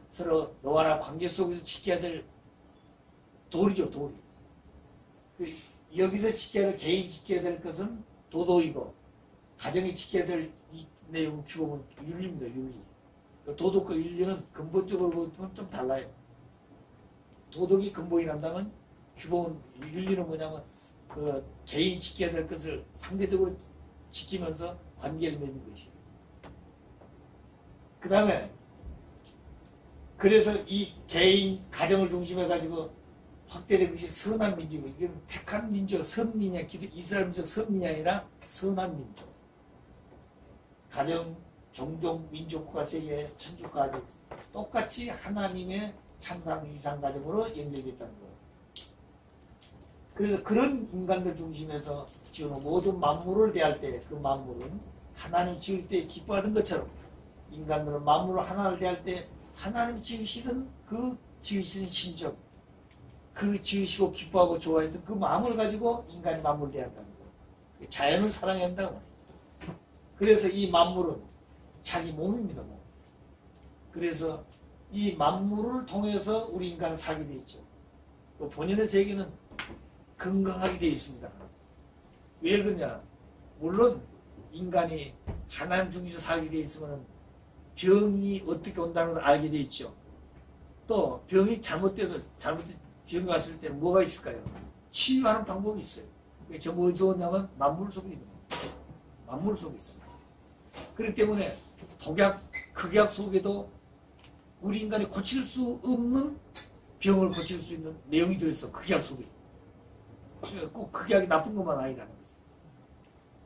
서로 너와 나 관계 속에서 지켜야 될 도리죠, 도리. 여기서 지켜야 될, 개인이 지켜야 될 것은 도덕이고, 가정이 지켜야 될 이 내용, 규범은 윤리입니다, 윤리. 도덕과 윤리는 근본적으로 보면 좀 달라요. 도덕이 근본이란다면 규범은, 윤리는 뭐냐면, 그 개인이 지켜야 될 것을 상대적으로 지키면서 관계를 맺는 것이에요. 그 다음에 그래서 이 개인 가정을 중심해 가지고 확대된 것이 선한 민족이고 이게 택한 민족 선민이야. 이스라엘 민족 선민이 아니라 선한 민족. 가정, 종족, 민족과 세계, 천주까지 똑같이 하나님의 참상 이상 가정으로 연결되어 있다는 거예요. 그래서 그런 인간들 중심에서 지금 모든 만물을 대할 때 그 만물은 하나님 지을 때 기뻐하는 것처럼 인간들은 만물을 하나를 대할 때 하나님 지으시는 그 지으시는 심정 그 지으시고 기뻐하고 좋아했던 그 마음을 가지고 인간이 만물을 대한다는 거예요. 자연을 사랑해야 한다고 말이에요. 그래서 이 만물은 자기 몸입니다. 몸. 그래서 이 만물을 통해서 우리 인간은 살게 되어 있죠. 또 본연의 세계는 건강하게 되어 있습니다. 왜 그러냐? 물론 인간이 하나님 중심에서 살게 되어 있으면 병이 어떻게 온다는 걸 알게 되어 있죠. 또 병이 잘못돼서 병이 왔을 때는 뭐가 있을까요? 치유하는 방법이 있어요. 전부 어디서 오냐면 만물 속에 있는 거예요. 만물 속에 있습니다. 그렇기 때문에 독약, 극약 속에도 우리 인간이 고칠 수 없는 병을 고칠 수 있는 내용이 들어있어. 극약 속에. 꼭 극약이 나쁜 것만 아니라는 거죠.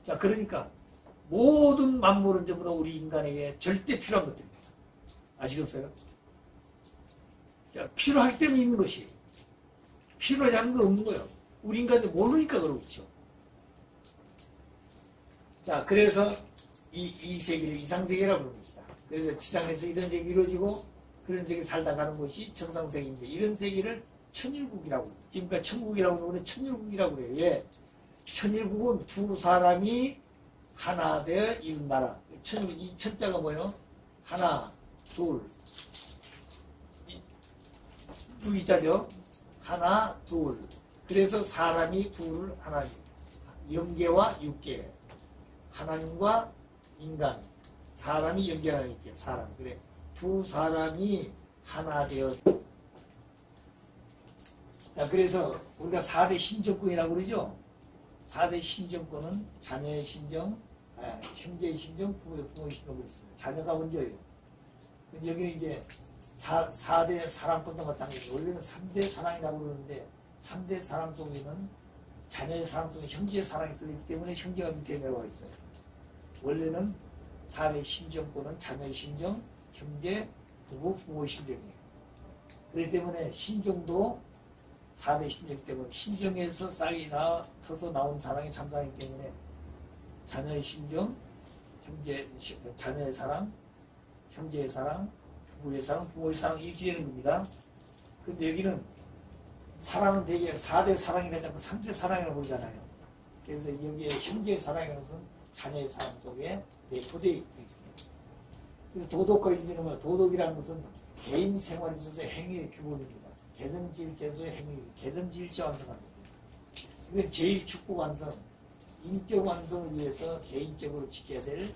자, 그러니까 모든 만물은 전부 다 우리 인간에게 절대 필요한 것들입니다. 아시겠어요? 자, 필요하기 때문에 있는 것이 필요하지 않은 거 없는 거예요. 우리 인간이 모르니까 그러고 있죠. 자, 그래서 이 세계를 이상세계라고 부르는 것이다. 그래서 지상에서 이런 세계가 이루어지고 그런 세계에 살다 가는 것이 정상세계인데 이런 세계를 천일국이라고 해요. 지금까지 천국이라고 하는 거는 천일국이라고 그래요. 왜? 천일국은 두 사람이 하나 되어 이룬 나라. 천일국, 이 천자가 뭐예요? 하나, 둘. 두 기자죠? 하나, 둘. 그래서 사람이 둘, 하나님. 영계와 육계. 하나님과 인간. 사람이 연결하니까 사람. 그래. 두 사람이 하나 되어서. 자, 그래서 우리가 4대 신정권이라고 그러죠? 4대 신정권은 자녀의 신정, 형제의 신정, 부모의 신정 그렇습니다. 자녀가 먼저예요. 여기는 이제 4대 사랑권도 마찬가지예요. 원래는 3대 사랑이라고 그러는데 3대 사랑 속에는 자녀의 사랑 속에 형제의 사랑이 들어있기 때문에 형제가 밑에 내려와 있어요. 원래는 4대 신정권은 자녀의 신정, 형제, 부모의 신정이에요. 그렇기 때문에 신정도 4대 신정이기 때문에 신정에서 싹이 나서 나온 사랑이 참사랑이기 때문에 자녀의 신정, 자녀의 사랑, 형제의 사랑, 부부의 사랑, 부모의 사랑 이렇게 되는 겁니다. 근데 여기는 사랑은 대개 4대 사랑이라지 않고 3대 사랑이라고 보잖아요. 그래서 여기에 형제의 사랑이라는 것은 자녀의 사랑 속에 내포되어 있습니다. 도덕과 윤리는 뭐예요? 도덕이라는 것은 개인 생활에 있어서 행위의 규범입니다. 개성질제에서의 행위, 개성질제 완성하는 겁니다. 이건 제일 축구 완성, 인격 완성을 위해서 개인적으로 지켜야 될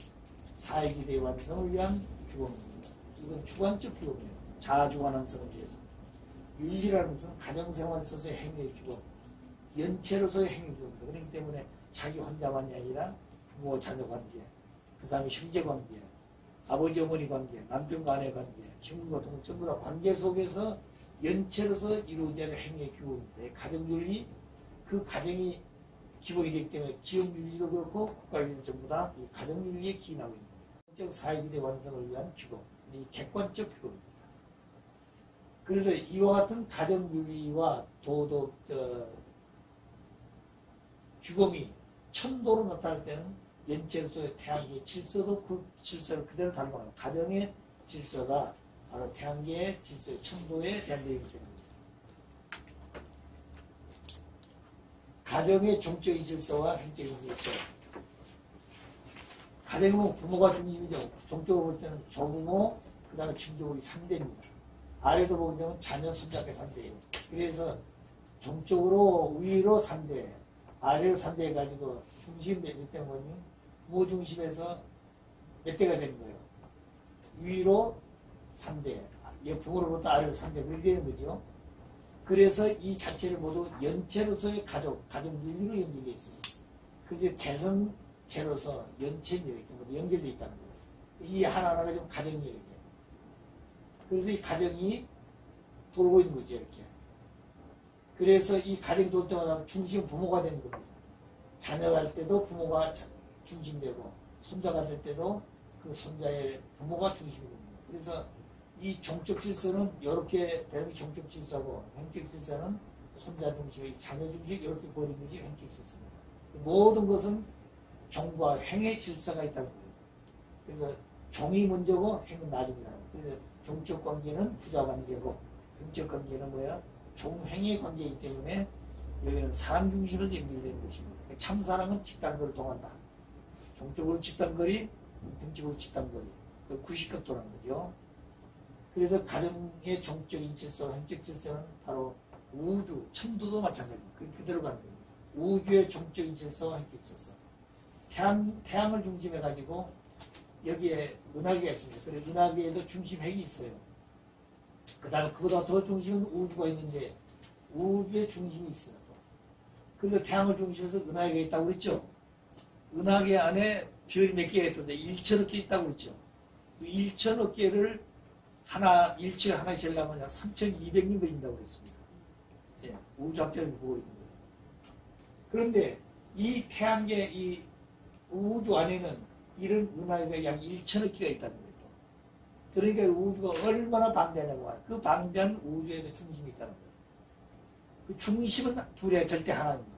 사회기대 완성을 위한 규범입니다. 이건 주관적 규범이에요. 자아주관 완성을 위해서. 윤리라는 것은 가정생활에 있어서의 행위의 규범, 연체로서의 행위 규범입니다. 그렇기 때문에 자기 혼자만이 아니라 부모 자녀 관계, 그 다음에 형제 관계, 아버지 어머니 관계, 남편과 아내 관계, 친구과 동료 전부 다 관계 속에서 연체로서 이루어져야 할 행위의 규범인데 가정윤리, 그 가정이 기본이 되기 때문에 기업윤리도 그렇고 국가윤리도 전부 다 이 가정윤리에 기인하고 있는 겁니다. 즉 사회기대 완성을 위한 규범, 이 객관적 규범입니다. 그래서 이와 같은 가정윤리와 도덕 규범이 천도로 나타날 때는 연체로서의 태양계의 질서도 그 질서를 그대로 닮아가요. 가정의 질서가 바로 태양계의 질서, 천도에 대한 내용이기 때문입니다. 가정의 종적인 질서와 행적인 질서. 가정은 부모가 중심이죠. 종적으로 볼 때는 조부모, 그 다음에 친족이 3대입니다. 아래도 보게 되면 자녀, 손자께 3대예요. 그래서 종적으로 위로 3대, 아래로 3대 해가지고 중심 몇 대인 거니? 부모 중심에서 몇 대가 되는 거예요. 위로 3대, 부모로부터 아래로 3대, 그렇게 되는 거죠. 그래서 이 자체를 모두 연체로서의 가정윤리로 연결되어 있습니다. 그래서 개성체로서 연체인데요. 연결되어 있다는 거예요. 이 하나하나가 좀 가정이에요. 이게. 그래서 이 가정이 돌고 있는 거죠. 이렇게. 그래서 이 가정이 돌 때마다 중심은 부모가 되는 겁니다. 자녀가 할 때도 부모가 중심되고 손자가 될 때도 그 손자의 부모가 중심이 됩니다. 그래서 이 종적 질서는 이렇게 되는 종적 질서고 행적 질서는 손자 중심, 자녀 중심 이렇게 보이는 것이 행적 질서입니다. 모든 것은 종과 행의 질서가 있다는 거예요. 그래서 종이 먼저고 행은 나중이다. 그래서 종적 관계는 부자 관계고 행적 관계는 뭐야? 종행의 관계이기 때문에 여기는 사람 중심에서 연결되는 것입니다. 참사랑은 집단거리를 통한다. 종적으로 집단거리, 행적으로 집단거리. 90각도라는 거죠. 그래서 가정의 종적인 질서, 행적 질서는 바로 우주, 천도도 마찬가지입니다. 그대로 가는 겁니다. 우주의 종적인 질서와 행적 질서. 태양을 중심해가지고 여기에 은하계가 있습니다. 그래서 은하계에도 중심핵이 있어요. 그 다음에 그보다 더 중심은 우주가 있는데 우주의 중심이 있어요. 그래서 태양을 중심해서 은하계가 있다고 그랬죠. 은하계 안에 별이 몇 개가 있던데 1천억 개 있다고 그랬죠. 그 1천억 개를 일초에 하나씩 하려면 약 3,200년 걸린다고 그랬습니다. 예, 우주학자들이 보고 있는 거예요. 그런데 이 태양계, 이 우주 안에는 이런 은하가 약 1천억 개가 있다는 거예요. 그러니까 우주가 얼마나 방대하냐고 말해요. 그 방대한 우주에도 중심이 있다는 거예요. 그 중심은 둘이 절대 하나인 겁니다.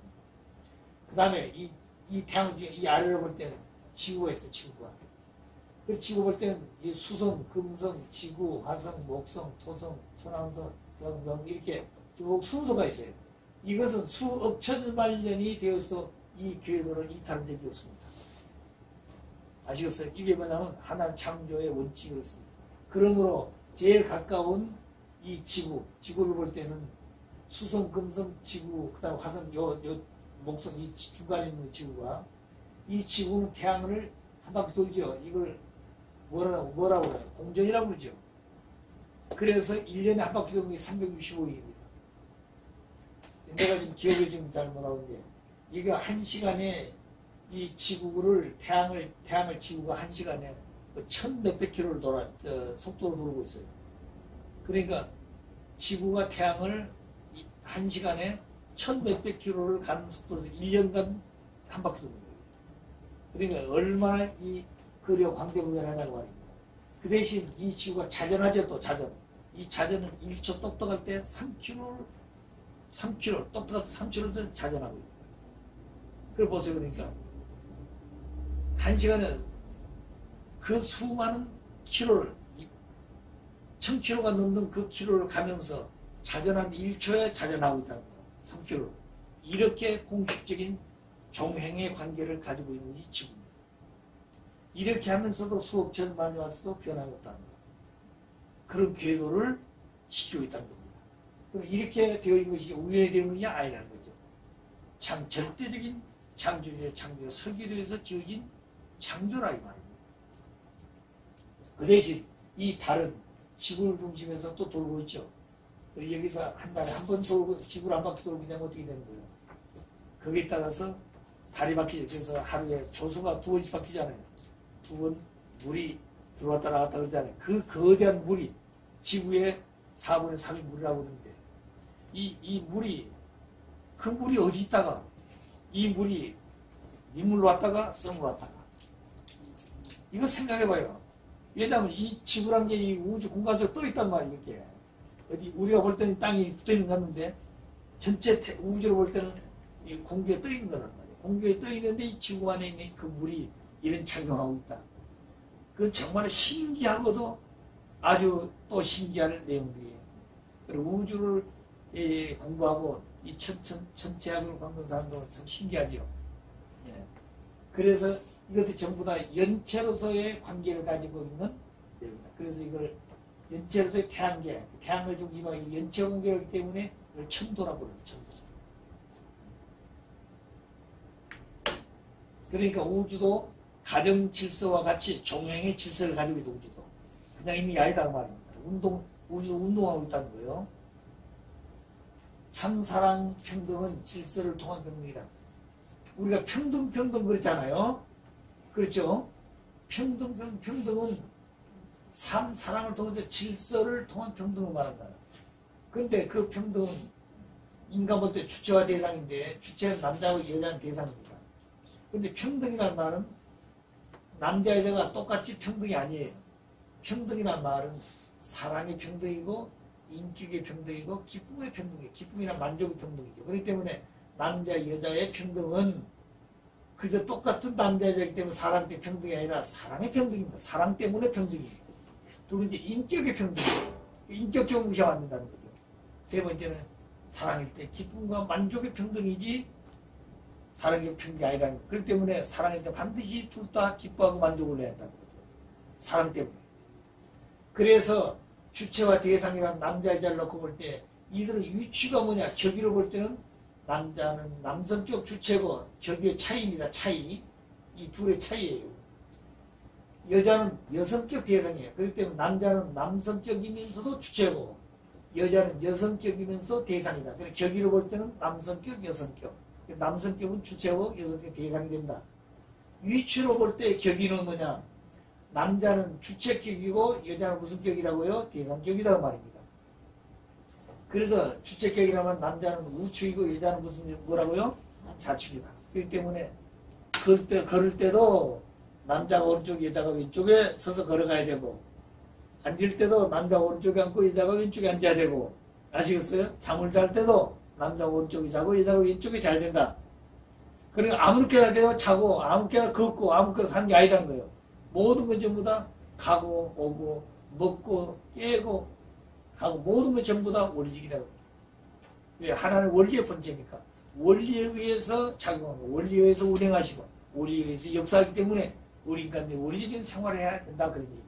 그 다음에 이 태양 중에 이 아래로 볼 때는 지구가 있어요. 지구가. 그 지구 볼 때는 이 수성, 금성, 지구, 화성, 목성, 토성, 천왕성, 병 이렇게 쭉 순서가 있어요. 이것은 수억 천만 년이 되어서 이 궤도를 이탈한 적이 없습니다. 아시겠어요? 이게 뭐냐면 하나님 창조의 원칙을 씁니다. 그러므로 제일 가까운 이 지구를 볼 때는 수성, 금성, 지구, 그 다음 화성, 목성, 이 중간에 있는 지구가, 이 지구는 태양을 한 바퀴 돌죠. 이걸 뭐라고 그래요? 공전이라고 그러죠. 그래서 1년에 한 바퀴 도는 게 365일입니다. 내가 지금 기억을 지금 잘 못하는데, 이거 한 시간에 이 지구를, 태양을 지구가 한 시간에 1,000몇백 킬로를 속도로 돌고 있어요. 그러니까 지구가 태양을 한 시간에 1,000몇백 킬로를 가는 속도로 1년간 한 바퀴 도는 거예요. 그러니까 얼마나 이 거리가 광대무변하냐고 말입니다. 그 대신 이 지구가 자전하죠. 또 자전. 이 자전은 1초 똑똑할 때 3km 똑똑할 때 3km 자전하고 있는 거예요. 그걸 보세요. 그러니까 한 시간에 그 수많은 킬로를 1,000km가 넘는 그 킬로를 가면서 자전한 1초에 자전하고 있다는 거예요. 3km. 이렇게 공식적인 종횡의 관계를 가지고 있는 이 지구입니다. 이렇게 하면서도 수억 천만 년 와서도 변함이 없다는 거예요. 그런 궤도를 지키고 있다는 겁니다. 그럼 이렇게 되어 있는 것이 우연히 되어 있느냐? 아니라는 거죠. 절대적인 창조주의 창조가 설계되어서 지어진 창조라 이 말입니다. 그 대신 이 달은 지구를 중심에서 또 돌고 있죠. 여기서 한 달에 한 번 돌고 지구를 한 바퀴 돌게 되면 어떻게 되는 거예요? 거기에 따라서 달이 바뀌죠. 그래서 하루에 조수가 2번씩 바뀌잖아요. 2번 물이 들어왔다 나갔다 그러잖아요. 그 거대한 물이 지구의 4분의 3이 물이라고 그러는데 이 물이 그 물이 어디 있다가 이 물이 민물로 왔다가 썸으로 왔다가 이거 생각해봐요. 왜냐하면 이 지구란 게 이 우주 공간 속에 떠 있단 말이에요. 이렇게 어디 우리가 볼 때는 땅이 붙어 있는 것 같는데 전체 우주로 볼 때는 이 공기에 떠 있는 거란 말이에요. 공기에 떠 있는데 이 지구 안에 있는 그 물이 이런 작용하고 있다. 그건 정말 신기하고도 아주 또 신기한 내용들이에요. 그리고 우주를 공부하고 이 천체학을 공부하는 사람들은 참 신기하죠. 예. 그래서 이것도 전부 다 연체로서의 관계를 가지고 있는 내용입니다. 그래서 이걸 연체로서의 태양계, 태양을 중심으로 연체 관계이기 때문에 이걸 천도라고 그럽니다. 천도. 그러니까 우주도 가정 질서와 같이 종횡의 질서를 가지고 있는 우주도. 그냥 이미 아니다 그 말입니다. 우주도 운동하고 있다는 거예요. 참 사랑 평등은 질서를 통한 평등이다. 우리가 평등 그랬잖아요. 그렇죠? 평등은 사랑을 통해서 질서를 통한 평등을 말한다. 그런데 그 평등은 인간 볼 때 주체와 대상인데 주체는 남자하고 여자는 대상입니다. 그런데 평등이라는 말은 남자 여자가 똑같이 평등이 아니에요. 평등이라는 말은 사랑의 평등이고 인격의 평등이고 기쁨의 평등이에요. 기쁨이나 만족의 평등이죠. 그렇기 때문에 남자 여자의 평등은 그저 똑같은 남자 여자이기 때문에 사랑 때문에 평등이 아니라 사랑의 평등입니다. 사랑 때문에 평등이에요. 두 번째 인격의 평등이에요. 인격적으로 무시하면 안 된다는 거죠. 세 번째는 사랑일 때 기쁨과 만족의 평등이지 사랑의 평등이 아니라는 거예요. 그렇기 때문에 사랑일 때 반드시 둘 다 기뻐하고 만족을 해야 한다는 거죠. 사랑 때문에. 그래서 주체와 대상이라는 남자 여자를 놓고 볼 때 이들의 위치가 뭐냐. 격의로 볼 때는 남자는 남성격 주체고 격의의 차이입니다. 차이. 이 둘의 차이예요. 여자는 여성격 대상이에요. 그렇기 때문에 남자는 남성격이면서도 주체고 여자는 여성격이면서도 대상이다. 그래서 격의로 볼 때는 남성격, 여성격. 남성격은 주체고 여성격 대상이 된다. 위치로 볼 때 격의는 뭐냐. 남자는 주체격이고 여자는 무슨 격이라고요? 대상격이라고 말입니다. 그래서 주체격이라면 남자는 우축이고 여자는 무슨 뭐라고요? 자축이다. 그렇기 때문에 걸을 때도 남자가 오른쪽 여자가 왼쪽에 서서 걸어가야 되고 앉을 때도 남자가 오른쪽에 앉고 여자가 왼쪽에 앉아야 되고 아시겠어요? 잠을 잘 때도 남자가 오른쪽에 자고 여자가 왼쪽에 자야 된다. 그러니까 아무렇게나 돼요 자고 아무렇게나 걷고 아무렇게나 사는 게 아니라는 거예요. 모든 것 전부 다 가고 오고 먹고 깨고 가고 모든 것 전부 다 원리적이다. 왜? 하나는 원리의 본체니까 원리에 의해서 작용하고 원리에 의해서 운행하시고 원리에 의해서 역사하기 때문에 우리 인간들이 원리적인 생활을 해야 된다 그런 얘기예요.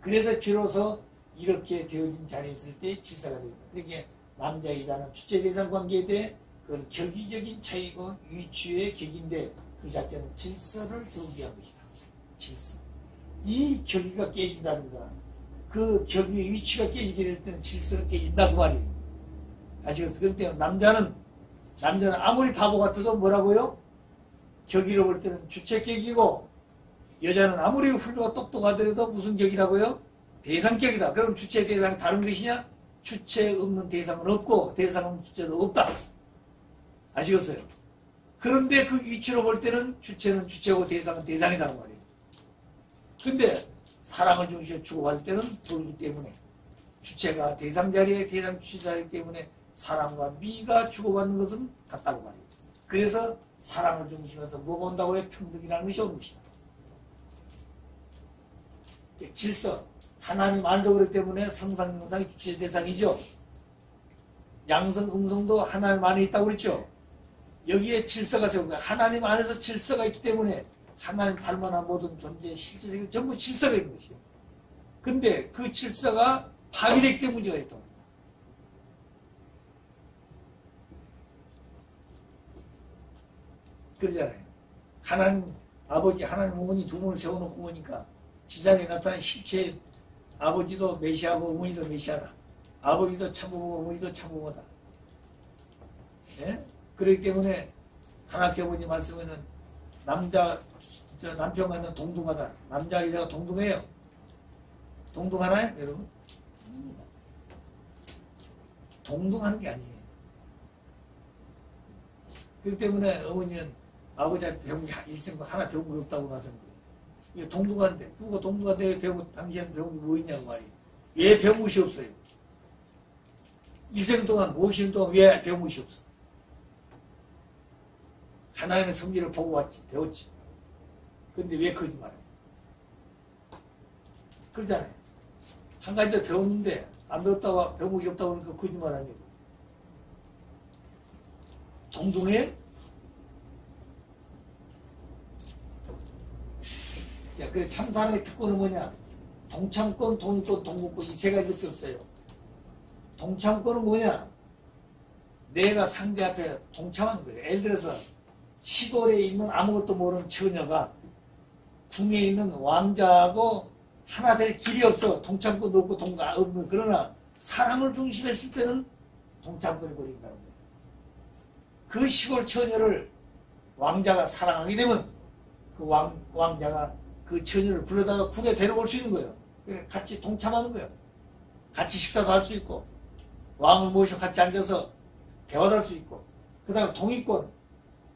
그래서 비로소 이렇게 되어진 자리에 있을 때 질서가 됩니다. 그러니까 남자 여자는 주체 대상 관계에 대해 그건 격의적인 차이고 위치의 격인데 그 자체는 질서를 세우기 위한 것이다. 질서. 이 격의가 깨진다든가 그 격의 위치가 깨지게 될 때는 질서가 깨진다 그 말이에요. 아시겠어요? 그렇기 때문에 남자는 아무리 바보 같아도 뭐라고요? 격의로 볼 때는 주체격이고 여자는 아무리 훌륭하고 똑똑하더라도 무슨 격이라고요? 대상격이다. 그럼 주체 대상이 다른 것이냐? 주체 없는 대상은 없고 대상 없는 주체도 없다. 아시겠어요? 그런데 그 위치로 볼 때는 주체는 주체고 대상은 대상이라는 말이에요. 근데 사랑을 중심으로 주고받을 때는 돌기 때문에 주체가 대상 자리에 대상 주체 자리 때문에 사랑과 미가 주고받는 것은 같다고 말이에요. 그래서 사랑을 중심에서 뭐가 온다고 해? 평등이라는 것이 오는 것이다. 질서. 하나님 안도 그렇기 때문에 성상, 영상이 주체 대상이죠. 양성, 음성도 하나님 안에 있다고 그랬죠. 여기에 질서가 세운 거야. 하나님 안에서 질서가 있기 때문에 하나님 닮아난 모든 존재의 실제적인 전부 질서가 있는 것이에요. 근데 그 질서가 파괴되기 때문에 문제가 있다고 합니다. 그러잖아요. 하나님 아버지, 하나님 어머니 두 분을 세워놓고 보니까 지상에 나타난 실체 아버지도 메시아고 어머니도 메시아다. 아버지도 참부모, 어머니도 참부모다. 예? 그렇기 때문에 하나님께 아버지 말씀에는 남편과 는 동등하다. 남자 여자가 동등해요. 동등하나요, 여러분? 동등한 게 아니에요. 그렇기 때문에 어머니는 아버지한테 배운 게 일생과 하나 배운 게 없다고 나서는 거예요. 이게 동등한데, 부부가 동등한데 왜 당신한테 배운 게 뭐 있냐고 말이에요. 왜 배운 것이 없어요? 일생 동안, 50년 동안 왜 배운 것이 없어? 하나님의 성질을 보고 왔지, 배웠지. 근데 왜 거짓말해요? 그러잖아요. 한 가지 더 배웠는데, 안 배웠다고, 배운 것이 없다고 그러니까 거짓말 아니고. 동등해? 자, 그 참사람의 특권은 뭐냐? 동참권, 동의권, 동국권 이 세 가지밖에 없어요. 동참권은 뭐냐? 내가 상대 앞에 동참하는 거예요. 예를 들어서 시골에 있는 아무것도 모르는 처녀가 궁에 있는 왕자하고 하나 될 길이 없어. 동참권도 없고 동가 없는. 그러나 사랑을 중심했을 때는 동참권이 버린다는 거예요. 그 시골 처녀를 왕자가 사랑하게 되면 그 왕자가 그 처녀를 불러다가 궁에 데려올 수 있는 거예요. 그래 같이 동참하는 거예요. 같이 식사도 할 수 있고 왕을 모시고 같이 앉아서 대화도 할 수 있고 그 다음에 동의권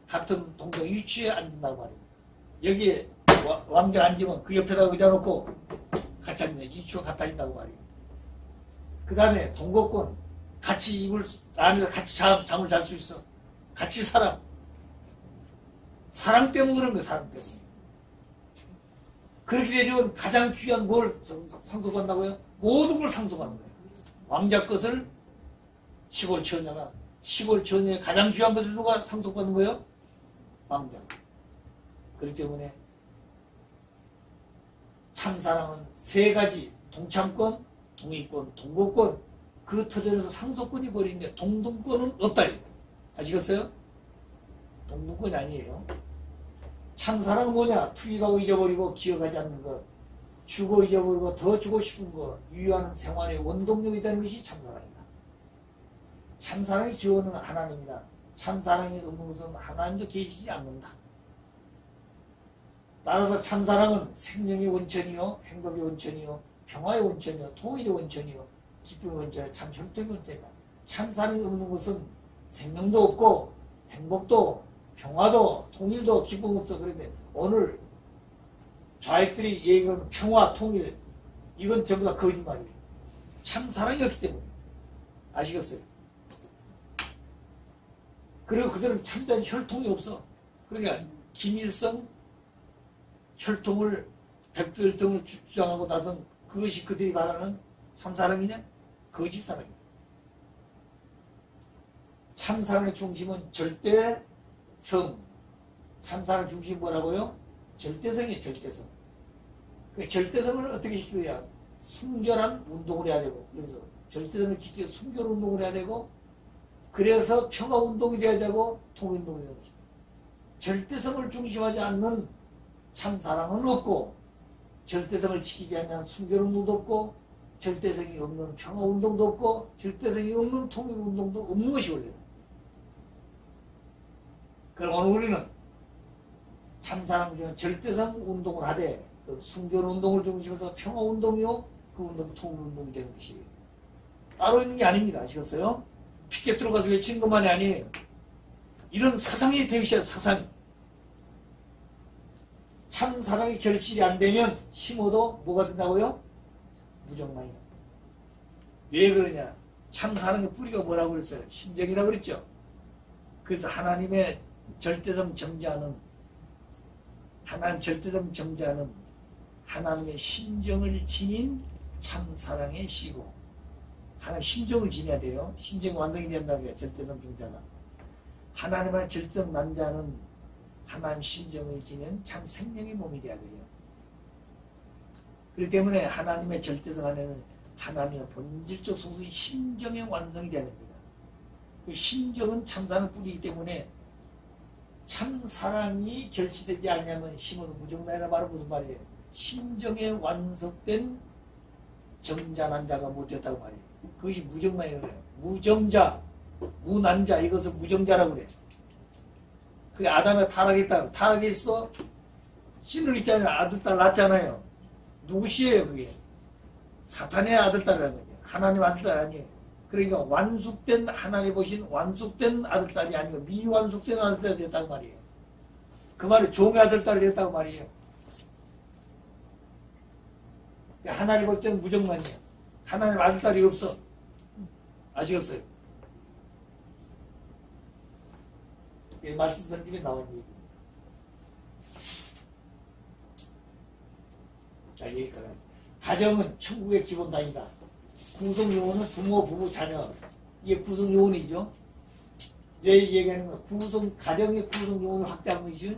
같은 동등 위치에 앉는다고 말입니다. 여기에 왕자 앉으면 그 옆에다 의자 놓고 같이 앉는 위치가 같아 있다고 말이에요. 그 다음에 동거권 같이 이불 안에서 같이 잠을 잘 수 있어. 같이 살아. 사랑 때문에 그런 거예요. 사랑 때문에. 그렇게 되면 가장 귀한 뭘 상속한다고요? 모든 걸 상속하는 거예요. 왕자 것을 시골 처녀가 시골 처녀의 가장 귀한 것을 누가 상속받는 거예요? 왕자. 그렇기 때문에 참사랑은 세 가지 동참권, 동의권, 동거권 그 터전에서 상속권이 버리는데 동등권은 없다. 아시겠어요? 동등권이 아니에요. 참사랑은 뭐냐? 투입하고 잊어버리고 기억하지 않는 것, 주고 잊어버리고 더 주고 싶은 것, 유효하는 생활의 원동력이 되는 것이 참사랑이다. 참사랑의 기원은 하나님이다. 참사랑이 없는 것은 하나님도 계시지 않는다. 따라서 참사랑은 생명의 원천이요, 행복의 원천이요, 평화의 원천이요, 통일의 원천이요, 기쁨의 원천이요, 참 혈통의 원천이다. 참사랑이 없는 것은 생명도 없고 행복도 평화도 통일도 기쁨 없어. 그런데 오늘 좌익들이 얘기하는 평화, 통일 이건 전부 다 거짓말이에요. 참사랑이 없기 때문에. 아시겠어요? 그리고 그들은 참된 혈통이 없어. 그러니까 김일성 혈통을 백두혈통을 주장하고 나선 그것이 그들이 말하는 참사랑이냐? 거짓사랑이야. 참사랑의 중심은 절대성. 참사랑 중심이 뭐라고요? 절대성이에요. 절대성. 그 절대성을 어떻게 지켜야? 순결한 운동을 해야 되고, 그래서 절대성을 지키고 순결 운동을 해야 되고, 그래서 평화 운동이 돼야 되고 통일 운동이 돼야 되고, 절대성을 중심하지 않는 참사랑은 없고, 절대성을 지키지 않는 순결 운동도 없고, 절대성이 없는 평화 운동도 없고, 절대성이 없는 통일 운동도 없는 것이 원래는. 그럼 오늘 우리는 참사랑 중에 절대성 운동을 하되, 그 순결 운동을 중심해서 평화 운동이요, 그 운동이 통일 운동이 되는 것이 따로 있는 게 아닙니다. 아시겠어요? 피켓으로 가서 외치는 것만이 아니에요. 이런 사상이 되기 시작, 사상이. 참사랑이 결실이 안 되면 심어도 뭐가 된다고요? 무정망이다. 왜 그러냐? 참사랑의 뿌리가 뭐라고 그랬어요? 심정이라고 그랬죠? 그래서 하나님의 절대성 정자는, 하나님 절대성 정자는 하나님의 심정을 지닌 참사랑의 시고, 하나님 심정을 지녀야 돼요. 심정이 완성이 된다는 게 절대성 정자가. 하나님의 절대성 난자는 하나님 심정을 지닌 참 생명의 몸이 돼야 돼요. 그렇기 때문에 하나님의 절대성 안에는 하나님의 본질적 소수의 심정의 완성이 돼야 됩니다. 그 심정은 참사랑의 뿌리이기 때문에 참사랑이 결실되지 않으면 심어도 무정란이라 말은 무슨 말이에요? 심정에 완성된 정자난자가 못됐다고 말이에요. 그것이 무정란이라고 그래요. 무정자, 무난자, 이것을 무정자라고 그래요. 그래, 아담이 타락했다. 타락했어. 신을 있잖아요. 아들, 딸 낳았잖아요. 누구시에요, 그게? 사탄의 아들, 딸이라는 거예요. 하나님 아들, 딸 아니에요. 그러니까 완숙된, 하나님 보신 완숙된 아들, 딸이 아니고 미완숙된 아들, 딸이 됐다고 말이에요. 그 말이 종의 아들, 딸이 됐다고 말이에요. 하나님 볼 때는 무정란이에요. 하나님 아들, 딸이 없어. 아시겠어요? 이 말씀 던짐에 나온 얘기입니다. 자, 여기까지. 가정은 천국의 기본단이다. 구성요원은 부모, 부부, 자녀. 이게 구성요원이죠. 내 얘기하는 건 가정의 구성요원을 확대하는 것이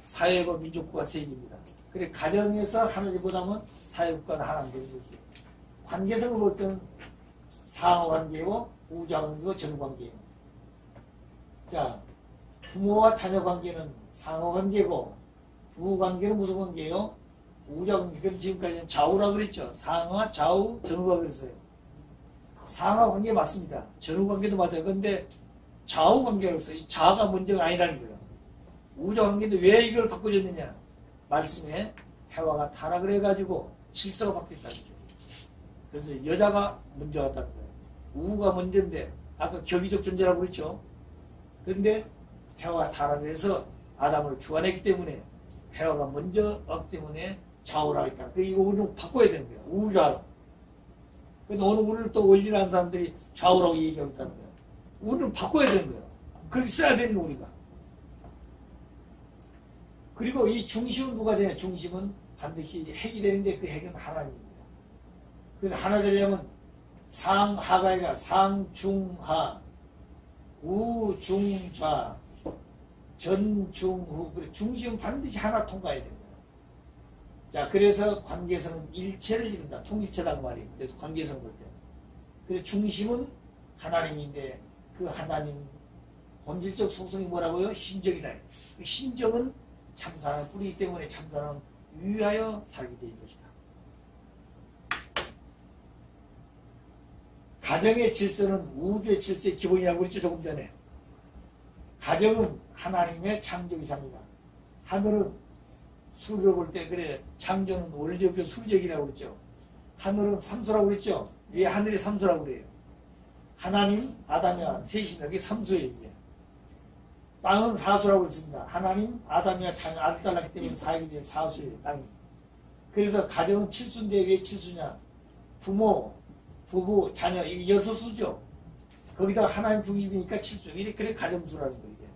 사회과 민족과 세계입니다. 그래, 가정에서 하나님 보다면 사회국가는 하나님 되는 것이에요. 관계성을 볼 때는 상호관계고 우자관계고 전관계예요. 자, 부모와 자녀 관계는 상호관계고 부부관계는 무슨 관계예요? 우자관계. 그럼 지금까지는 좌우라고 그랬죠. 상하, 좌우, 전후가 그랬어요. 상하관계 맞습니다. 전후관계도 맞아요. 그런데 좌우관계라고 했어요. 이 자가 먼저가 아니라는 거예요. 우자관계인데 왜 이걸 바꿔줬느냐? 말씀에 해와가 타락을 해가지고 질서가 바뀌었다는 거죠. 그래서 여자가 먼저 왔다는 거예요. 우가 먼저인데 아까 격의적 존재라고 그랬죠. 그런데 해와가 타락을 해서 아담을 주관했기 때문에 해와가 먼저 왔기 때문에 좌우라고 했다. 이거 우리는 바꿔야 되는 거예요. 우좌로. 근데 오늘 또 원리라는 사람들이 좌우라고 얘기하고 있다는 거예요. 우리는 바꿔야 되는 거예요. 그렇게 써야 되는 거 우리가. 그리고 이 중심은 누가 되냐? 중심은 반드시 핵이 되는데 그 핵은 하나님입니다. 그래서 하나 되려면 상하가 아니라 상중하, 우중좌, 전중후. 그래, 중심은 반드시 하나 통과해야 됩니다. 자, 그래서 관계성은 일체를 이룬다. 통일체라고 말이에요. 그래서 관계성 볼 때. 그래서 중심은 하나님인데 그 하나님 본질적 속성이 뭐라고요? 심정이다. 그 심정은 참사랑 뿌리이기 때문에 참사랑 유의하여 살게 되는 것이다. 가정의 질서는 우주의 질서의 기본이라고 했죠. 조금 전에. 가정은 하나님의 창조이사입니다. 하늘은 수를 볼 때 그래 창조는 월적이요 수적이라고 그랬죠. 하늘은 삼수라고 그랬죠. 왜 하늘이 삼수라고 그래요? 하나님, 아담이와 셋이 여기 삼수예요. 이게. 땅은 사수라고 했습니다. 하나님, 아담이와 자녀, 아들 딸 낳기 때문에 사역이 사수예요. 땅이. 그래서 가정은 칠수인데 왜 칠수냐? 부모, 부부, 자녀 이게 여섯수죠. 거기다가 하나님 중립이니까 칠수. 그래 가정수라는 거예요.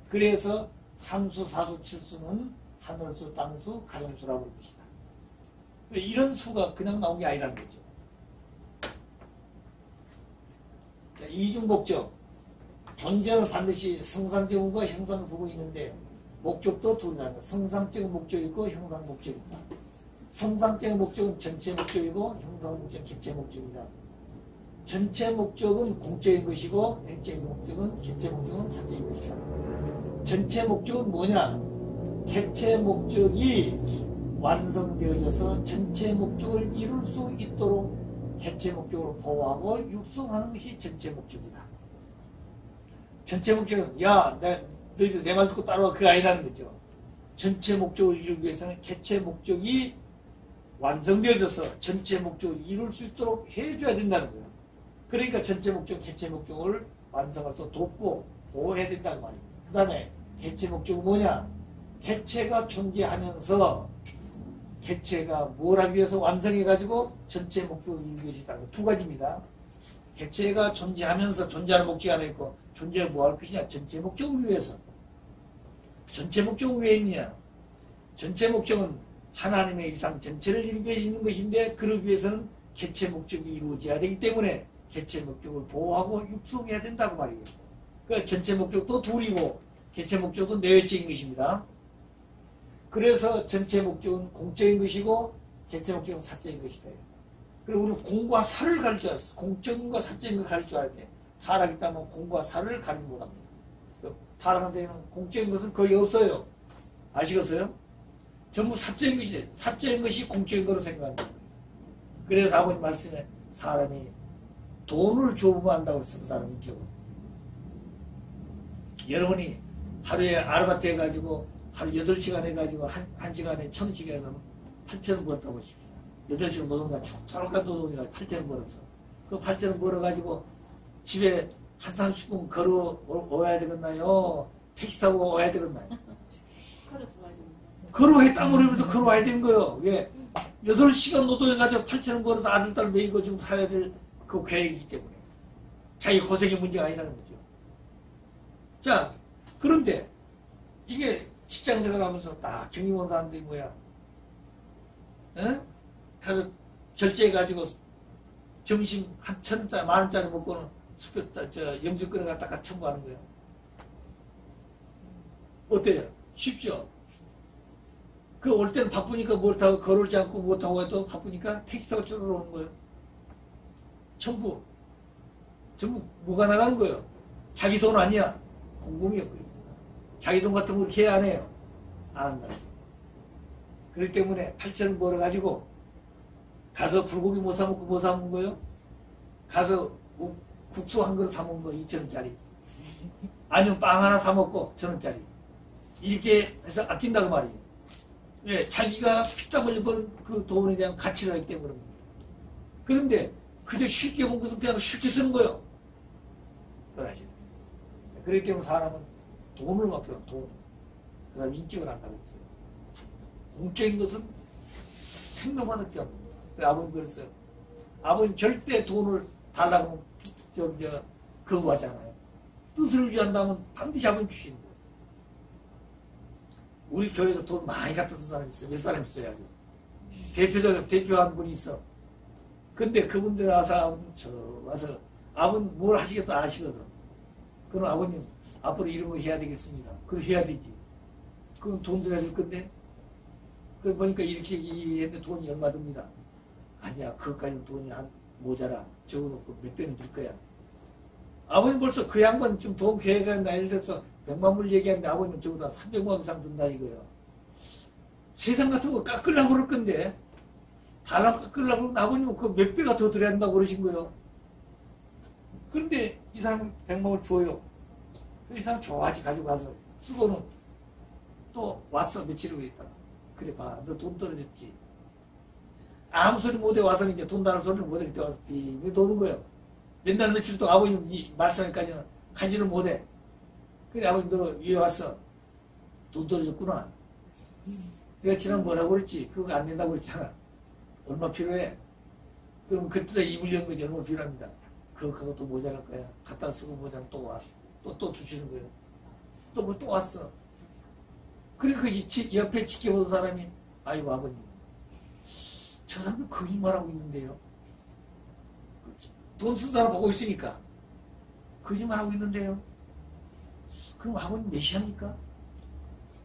그래서 삼수, 사수, 칠수는 하늘수, 땅수, 가정수라고 하는 것이다. 이런 수가 그냥 나온 게 아니라는 거죠. 자, 이중목적. 존재는 반드시 성상적과 형상 부분이 있는데 목적도 둘이라는 거예요. 성상적인 목적이 있고 형상 목적이 있다. 성상적인 목적은 전체 목적이고 형상 목적은 개체 목적이다. 전체 목적은 공적인 것이고 형적인 목적은 개체 목적은 사적인 것이다. 전체 목적은 뭐냐? 개체 목적이 완성되어져서 전체 목적을 이룰 수 있도록 개체 목적으로 보호하고 육성하는 것이 전체 목적이다. 전체 목적은 야, 너희들 내 말 듣고 따라와 그게 아니라는 거죠. 전체 목적을 이루기 위해서는 개체 목적이 완성되어져서 전체 목적을 이룰 수 있도록 해줘야 된다는 거예요. 그러니까 전체 목적, 개체 목적을 완성할 수 돕고 보호해야 된다는 말입니다. 그 다음에 개체 목적은 뭐냐? 개체가 존재하면서 개체가 뭘 하기 위해서 완성해가지고 전체 목적을 이루기 위해서 있다는 두 가지입니다. 개체가 존재하면서 존재하는 목적이 하나 있고 존재가 뭐 할 것이냐? 전체 목적을 위해서. 전체 목적은 왜 있느냐? 전체 목적은 하나님의 이상 전체를 이루기 위해 있는 것인데 그러기 위해서는 개체 목적이 이루어져야 되기 때문에 개체 목적을 보호하고 육성해야 된다고 말이에요. 그러니까 전체 목적도 둘이고 개체 목적도 내외적인 것입니다. 그래서 전체 목적은 공적인 것이고 개체 목적은 사적인 것이다. 그리고 우리는 공과 사를 가릴 줄 알았어. 공적인과 사적인 걸 가릴 줄 알아야 돼. 타락이 있다면 공과 사를 가리지 못합니다. 타락한 세계는 공적인 것은 거의 없어요. 아시겠어요? 전부 사적인 것이 돼. 사적인 것이 공적인 거로 생각한다. 그래서 아버님 말씀에 사람이 돈을 조부한다고 했어요. 사람 인격은. 여러분이 하루에 아르바이트 해가지고 하루 8시간 해가지고 1시간에 1,000씩 해서 8,000원 벌었다고 보십시오. 8시간 노동가 쭉 돌아가 노동해가 8,000원 벌었어. 그 8,000원 벌어가지고 집에 한 30분 걸어와야 되겠나요? 택시 타고 와야 되겠나요? 걸어와야 땀 흘리면서 걸어와야 되는 거예요. 왜? 8시간 노동해가지고 8,000원 벌어서 아들, 딸 먹이고 좀 사야 될 그 계획이기 때문에. 자기 고생의 문제가 아니라는 거죠. 자, 그런데 이게 직장생활 하면서 딱 경리원 사람들이 뭐야? 에? 가서 결제해가지고 점심 한 1,000원짜리, 10,000원짜리 먹고는 영수 끊어갖다가 청구하는 거예요. 어때요? 쉽죠? 그 올 때는 바쁘니까 뭘 타고 걸을지 않고 못 타고 해도 바쁘니까 택시 타고 쭉 오는 거예요. 전부 뭐가 나가는 거예요? 자기 돈 아니야. 공공이었고요. 자기 돈 같은 거 그렇게 해야 안 해요. 안 한다는 거예요. 그렇기 때문에 8,000원 벌어가지고 가서 불고기 못 사먹고 뭐 사먹는 거예요? 가서 국수 한 그릇 사먹는 거 2,000원짜리. 아니면 빵 하나 사먹고 1,000원짜리. 이렇게 해서 아낀다고 말이에요. 왜? 자기가 피땀 흘려 버는 그 돈에 대한 가치를 하기 때문에 그런 겁니다. 그런데 그저 쉽게 본 것은 그냥 쉽게 쓰는 거예요. 그러지. 그렇기 때문에 사람은 돈을 맡겨요. 돈. 그 다음에 인격을 한다고 했어요. 공적인 것은 생명만 느껴. 아버님 그랬어요. 아버님 절대 돈을 달라고 하면 거부하잖아요. 뜻을 위한다면 반드시 아버님 주시는 거예요. 우리 교회에서 돈 많이 갖다 쓴 사람이 있어요. 몇 사람 있어야죠. 대표한 분이 있어. 근데 그분들 와서 아버님 뭘 하시겠다 아시거든. 그럼 아버님 앞으로 이런 거 해야 되겠습니다. 그걸 해야 되지. 그럼 돈 들여야 될 건데. 그 보니까 이렇게 했는데 돈이 얼마 듭니다. 아니야, 그것까지는 돈이 모자라. 적어도 몇 배는 들 거야. 아버님 벌써 그 양반 좀 돈 계획한 나이를 들어서 100만 불 얘기하는데 아버님 적어도 300만 원 이상 든다 이거예요. 세상 같은 거 깎으려고 그럴 건데 달라고 깎으려고 그러면 아버님은 그 몇 배가 더 들여야 한다고 그러신 거예요. 그런데 이 사람은 100만 원 줘요. 이 사람 좋아하지 가지고 가서 쓰고는 또 왔어 며칠 후에 있다가 그래 봐, 너 돈 떨어졌지. 아무 소리 못해 와서 이제 돈 달라는 소리를 못해. 그때 와서 빙빙 도는 거예요. 몇 날 며칠 동안 아버님 이 말씀까지는 가지를 못해. 그래 아버님 너 위에 왔어. 돈 떨어졌구나. 내가 지난 뭐라고 그랬지? 그거 안 된다고 그랬잖아. 얼마 필요해? 그럼 그때 입을 연 거지. 얼마 필요합니다. 그것도 모자랄 거야. 갖다 쓰고 모자는 또 와. 또 주시는 거예요. 또 왔어. 그리고 그 옆에 지켜보던 사람이 아이고 아버님 저 사람이 거짓말하고 있는데요. 돈 쓴 사람 보고 있으니까 거짓말하고 있는데요. 그럼 아버님 메시아입니까?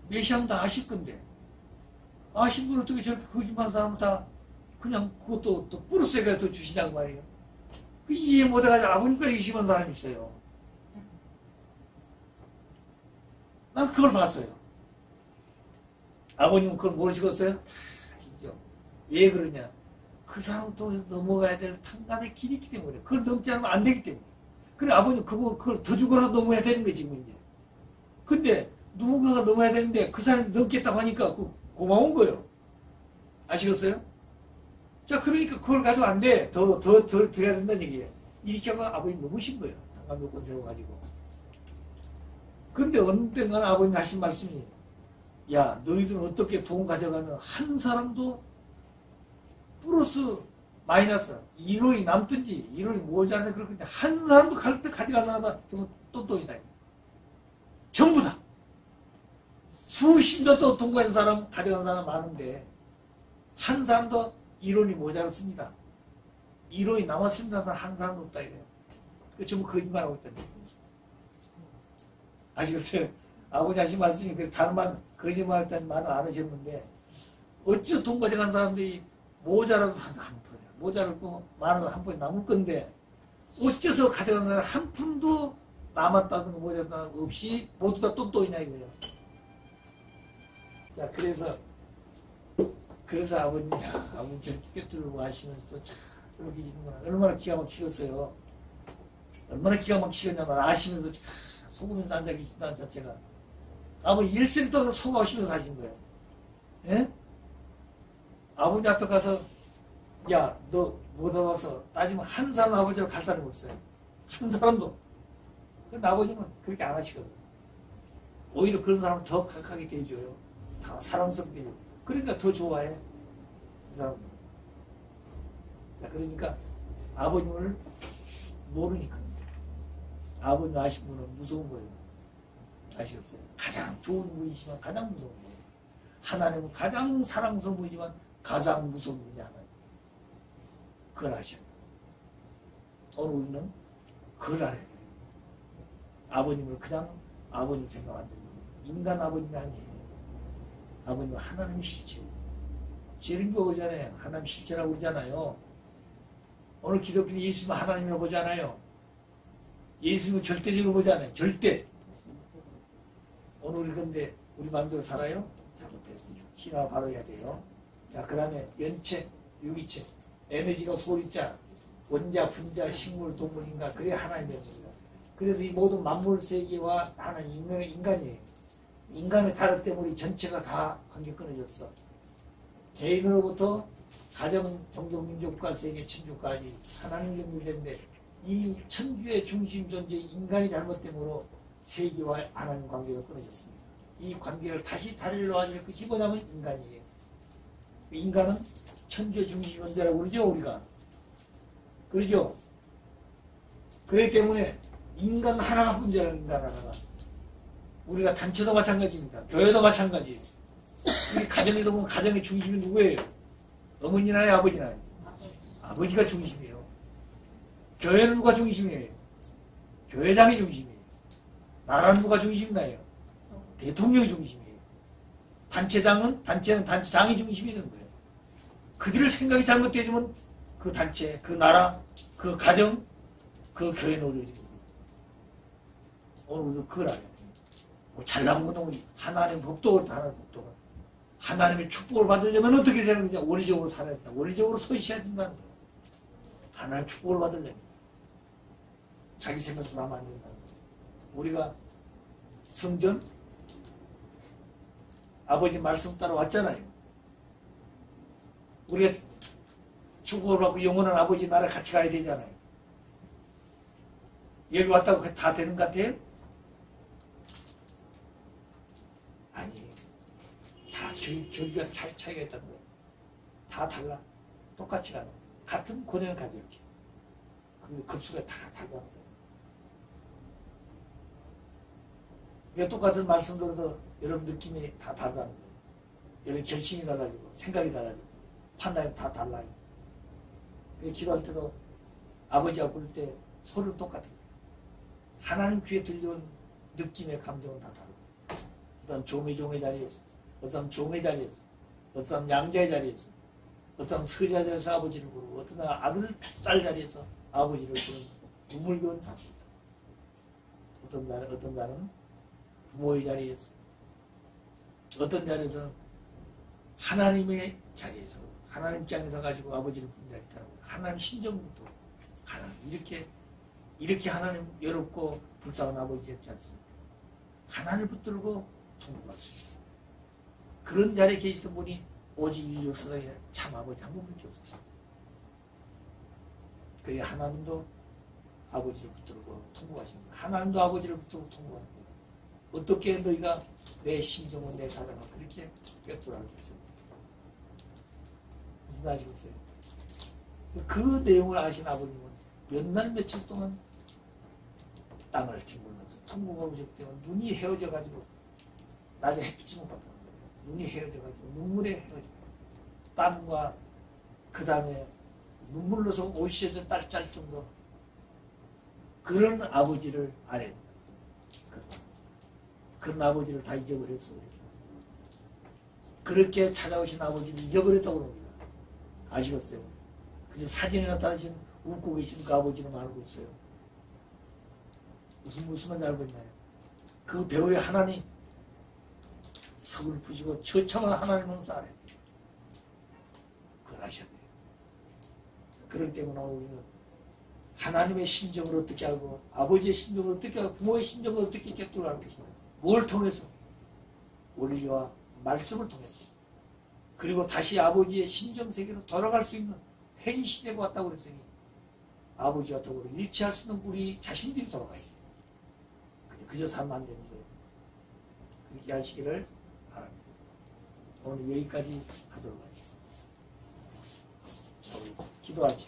메시아는 다 아실 건데 아신 분은 어떻게 저렇게 거짓말하는 사람은 다 그냥 그것도 또 플러스에 더 주시냐고 말이에요. 그 이해 못해가지고 아버님까지 의심한 사람이 있어요. 난 그걸 봤어요. 아버님은 그걸 모르시겠어요? 아시죠? 왜 그러냐? 그 사람 통해서 넘어가야 될 탕감의 길이 있기 때문에 그걸 넘지 않으면 안 되기 때문에. 그래 아버님 그걸 더 주고라도 넘어야 되는 거지 지금 이제. 근데 누군가가 넘어야 되는데 그 사람이 넘겠다고 하니까 고마운 거예요. 아시겠어요? 자 그러니까 그걸 가지고 안 돼. 더 드려야 된다는 얘기예요. 이렇게 하고 아버님 넘으신 거예요. 탕감 요건 세워가지고. 근데 어느 때는 아버님 하신 말씀이 야 너희들은 어떻게 돈 가져가면 한 사람도 플러스 마이너스 1원이 남든지 1원이 모자라는 그렇게 한 사람도 가져가다가 또 돈이다. 전부 다 수십 년 동안 돈 가진 사람 가져간 사람 많은데 한 사람도 1원이 모자랐습니다. 1원이 남았습니다. 한 사람도 없다 이래요. 전부 거짓말하고 있다는 얘기죠. 아시겠어요? 아버지 하신 말씀이 다른 말 거짓말했다는 말은 안 하셨는데 어찌 돈 가져간 사람들이 모자라도 한 푼이야. 모자라도 만원 한 푼이 남을 건데 어째서 가져간 사람 한 푼도 남았다든가 모자라든 없이 모두 다 똥똥이냐 이거예요. 자 그래서 아버님 아버님 저렇게 꿰뚫고 하시면서 참 저렇게 짓는구나. 얼마나 기가 막히겠어요. 얼마나 기가 막히겠냐면 아시면서 속으면서 앉아 계신다는 자체가 아버님 일생 동안 속아오시면서 하신 거예요. 예? 아버님 앞에 가서 야 너 뭐 얻어와서 따지면 한 사람 아버지로 갈 사람이 없어요. 한 사람도. 근데 아버님은 그렇게 안 하시거든. 오히려 그런 사람을 더 각하게 대해줘요. 다 사랑스럽게 대해줘요. 그러니까 더 좋아해. 그 사람은. 그러니까 아버님을 모르니까. 아버님 아신 분은 무서운 거예요. 아시겠어요? 가장 좋은 분이지만 가장 무서운 거예요. 하나님은 가장 사랑스러운 분이지만 가장 무서운 분이 하나님. 그걸 아셔야 돼요. 오늘 우리는 그걸 알아야 돼요. 아버님을 그냥 아버님 생각 안 되는 거예요. 인간 아버님이 아니에요. 아버님은 하나님의 실체예요. 재림도 오잖아요. 하나님 실체라고 그러잖아요. 오늘 기독교는 예수님은 하나님이라고 보잖아요. 예수님은 절대적으로 보잖아요. 절대. 오늘 우리 근데 우리 마음대로 살아요? 잘못했어요. 희나 바로 해야 돼요. 자, 그 다음에 연체, 유기체, 에너지가 소리자, 원자, 분자, 식물, 동물, 인간. 그래 하나님 됐습니다. 그래서 이 모든 만물 세계와 하나님 인간이에요. 인간의 타락 때문에 우리 전체가 다 관계 끊어졌어. 개인으로부터 가정, 종족, 민족과 세계, 천주까지 하나님 연결되는데 이 천주의 중심 존재 인간이 잘못됨으로 세계와 하나님 관계가 끊어졌습니다. 이 관계를 다시 다리를 놓아줄 것이 뭐냐면 인간이에요. 인간은 천주의 중심 존재라고 그러죠, 우리가. 그러죠? 그렇기 때문에 인간 하나가 문제라는 인간 하나가. 우리가 단체도 마찬가지입니다. 교회도 마찬가지예요. 우리 가정에도 보면 가정의 중심이 누구예요? 어머니나요, 아버지나요? 아버지가 중심이에요. 교회는 누가 중심이에요? 교회장이 중심이에요. 나라는 누가 중심이나요? 대통령이 중심이에요. 단체는 단체장이 중심이 되는 거예요. 그들의 생각이 잘못되지만 그 단체, 그 나라, 그 가정, 그 교회는 어려워지는 거예요. 오늘 우리도 그걸 알아야 돼요. 뭐 잘나온 것도 하나님의 법도 그렇다. 하나님의 법도가. 하나님의 축복을 받으려면 어떻게 되는 거냐? 원리적으로 살아야 된다. 원리적으로 서 있어야 된다는 거예요. 하나님의 축복을 받으려면. 자기 생각도 하면 안 된다는 거예요. 우리가 성전, 아버지 말씀 따라 왔잖아요. 우리가 축복을 받고 영원한 아버지 나라 같이 가야 되잖아요. 여기 왔다고 다 되는 것 같아요? 아니, 다 결과 차이가 있다는 거예요. 다 달라. 똑같이 가는. 같은 권한을 가져 이렇게. 근데 급수가 다 다르다는 거예요. 왜 똑같은 말씀 들어도 여러분 느낌이 다 다르다는 거예요. 여러분 결심이 달라지고 생각이 달라지고 판단이 다 달라요. 기도할 때도 아버지가 부를 때 소리는 똑같은 거예요. 하나님 귀에 들려온 느낌의 감정은 다 다르고 어떤 종의 자리에서 어떤 종의 자리에서 어떤 양자의 자리에서 어떤 서자 자리에서 아버지를 부르고 어떤 아들, 딸 자리에서 아버지를 부르는 우물교원 사람입니다. 어떤 자는 부모의 자리에서 어떤 자리에서는 하나님의 자리에서 하나님 입장에서 가지고 아버지를 부르는 자리에 있다는 거예요. 하나님 심정부터 하나님 이렇게 하나님 외롭고 불쌍한 아버지였지 않습니까? 하나님을 붙들고 통곡할 수 있어요. 그런 자리에 계시던 분이 오직 인류 역사에 참 아버지 한 분밖에 없었어요. 그래 하나님도 아버지를 붙들고 통곡하시는 거예요. 하나님도 아버지를 붙들고 통곡하는 거예요. 어떻게 너희가 내 심정과 내 사랑을 그렇게 꿰뚫어 알고 있습니까? 무슨 아시겠어요? 그 내용을 아신 아버님은 몇 날 며칠 동안 땅을 뒹굴면서 통곡하고 있기 때문에 눈이 헤어져가지고 낮에 햇빛이 못 봤다는 거예요. 눈이 헤어져가지고 눈물에 헤어져요. 땀과 그 다음에 눈물로서 옷이 딸짤 정도 그런 아버지를 안 했다. 그런 아버지를 다 잊어버렸어요. 그렇게 찾아오신 아버지를 잊어버렸다고 합니다. 아시겠어요? 그래서 사진에 나타나신 웃고 계신 그 아버지는 알고 있어요. 무슨 말인지 알고 있나요? 그 배우의 하나님 서글프시고 처참한 하나님은 살아야 돼요. 그걸 아셔야 돼요. 그렇기 때문에 우리는 하나님의 심정을 어떻게 알고 아버지의 심정을 어떻게 알고 부모의 심정을 어떻게 꿰뚫어 알 것인가. 뭘 통해서? 원리와 말씀을 통해서. 그리고 다시 아버지의 심정세계로 돌아갈 수 있는 팽이 시대가 왔다고 그랬으니 아버지와 더불어 일치할 수 있는 우리 자신들이 돌아가야 돼요. 그저 살면 안 되는 거예요. 그렇게 하시기를 바랍니다. 오늘 여기까지 하도록 하죠. 우리 기도하죠.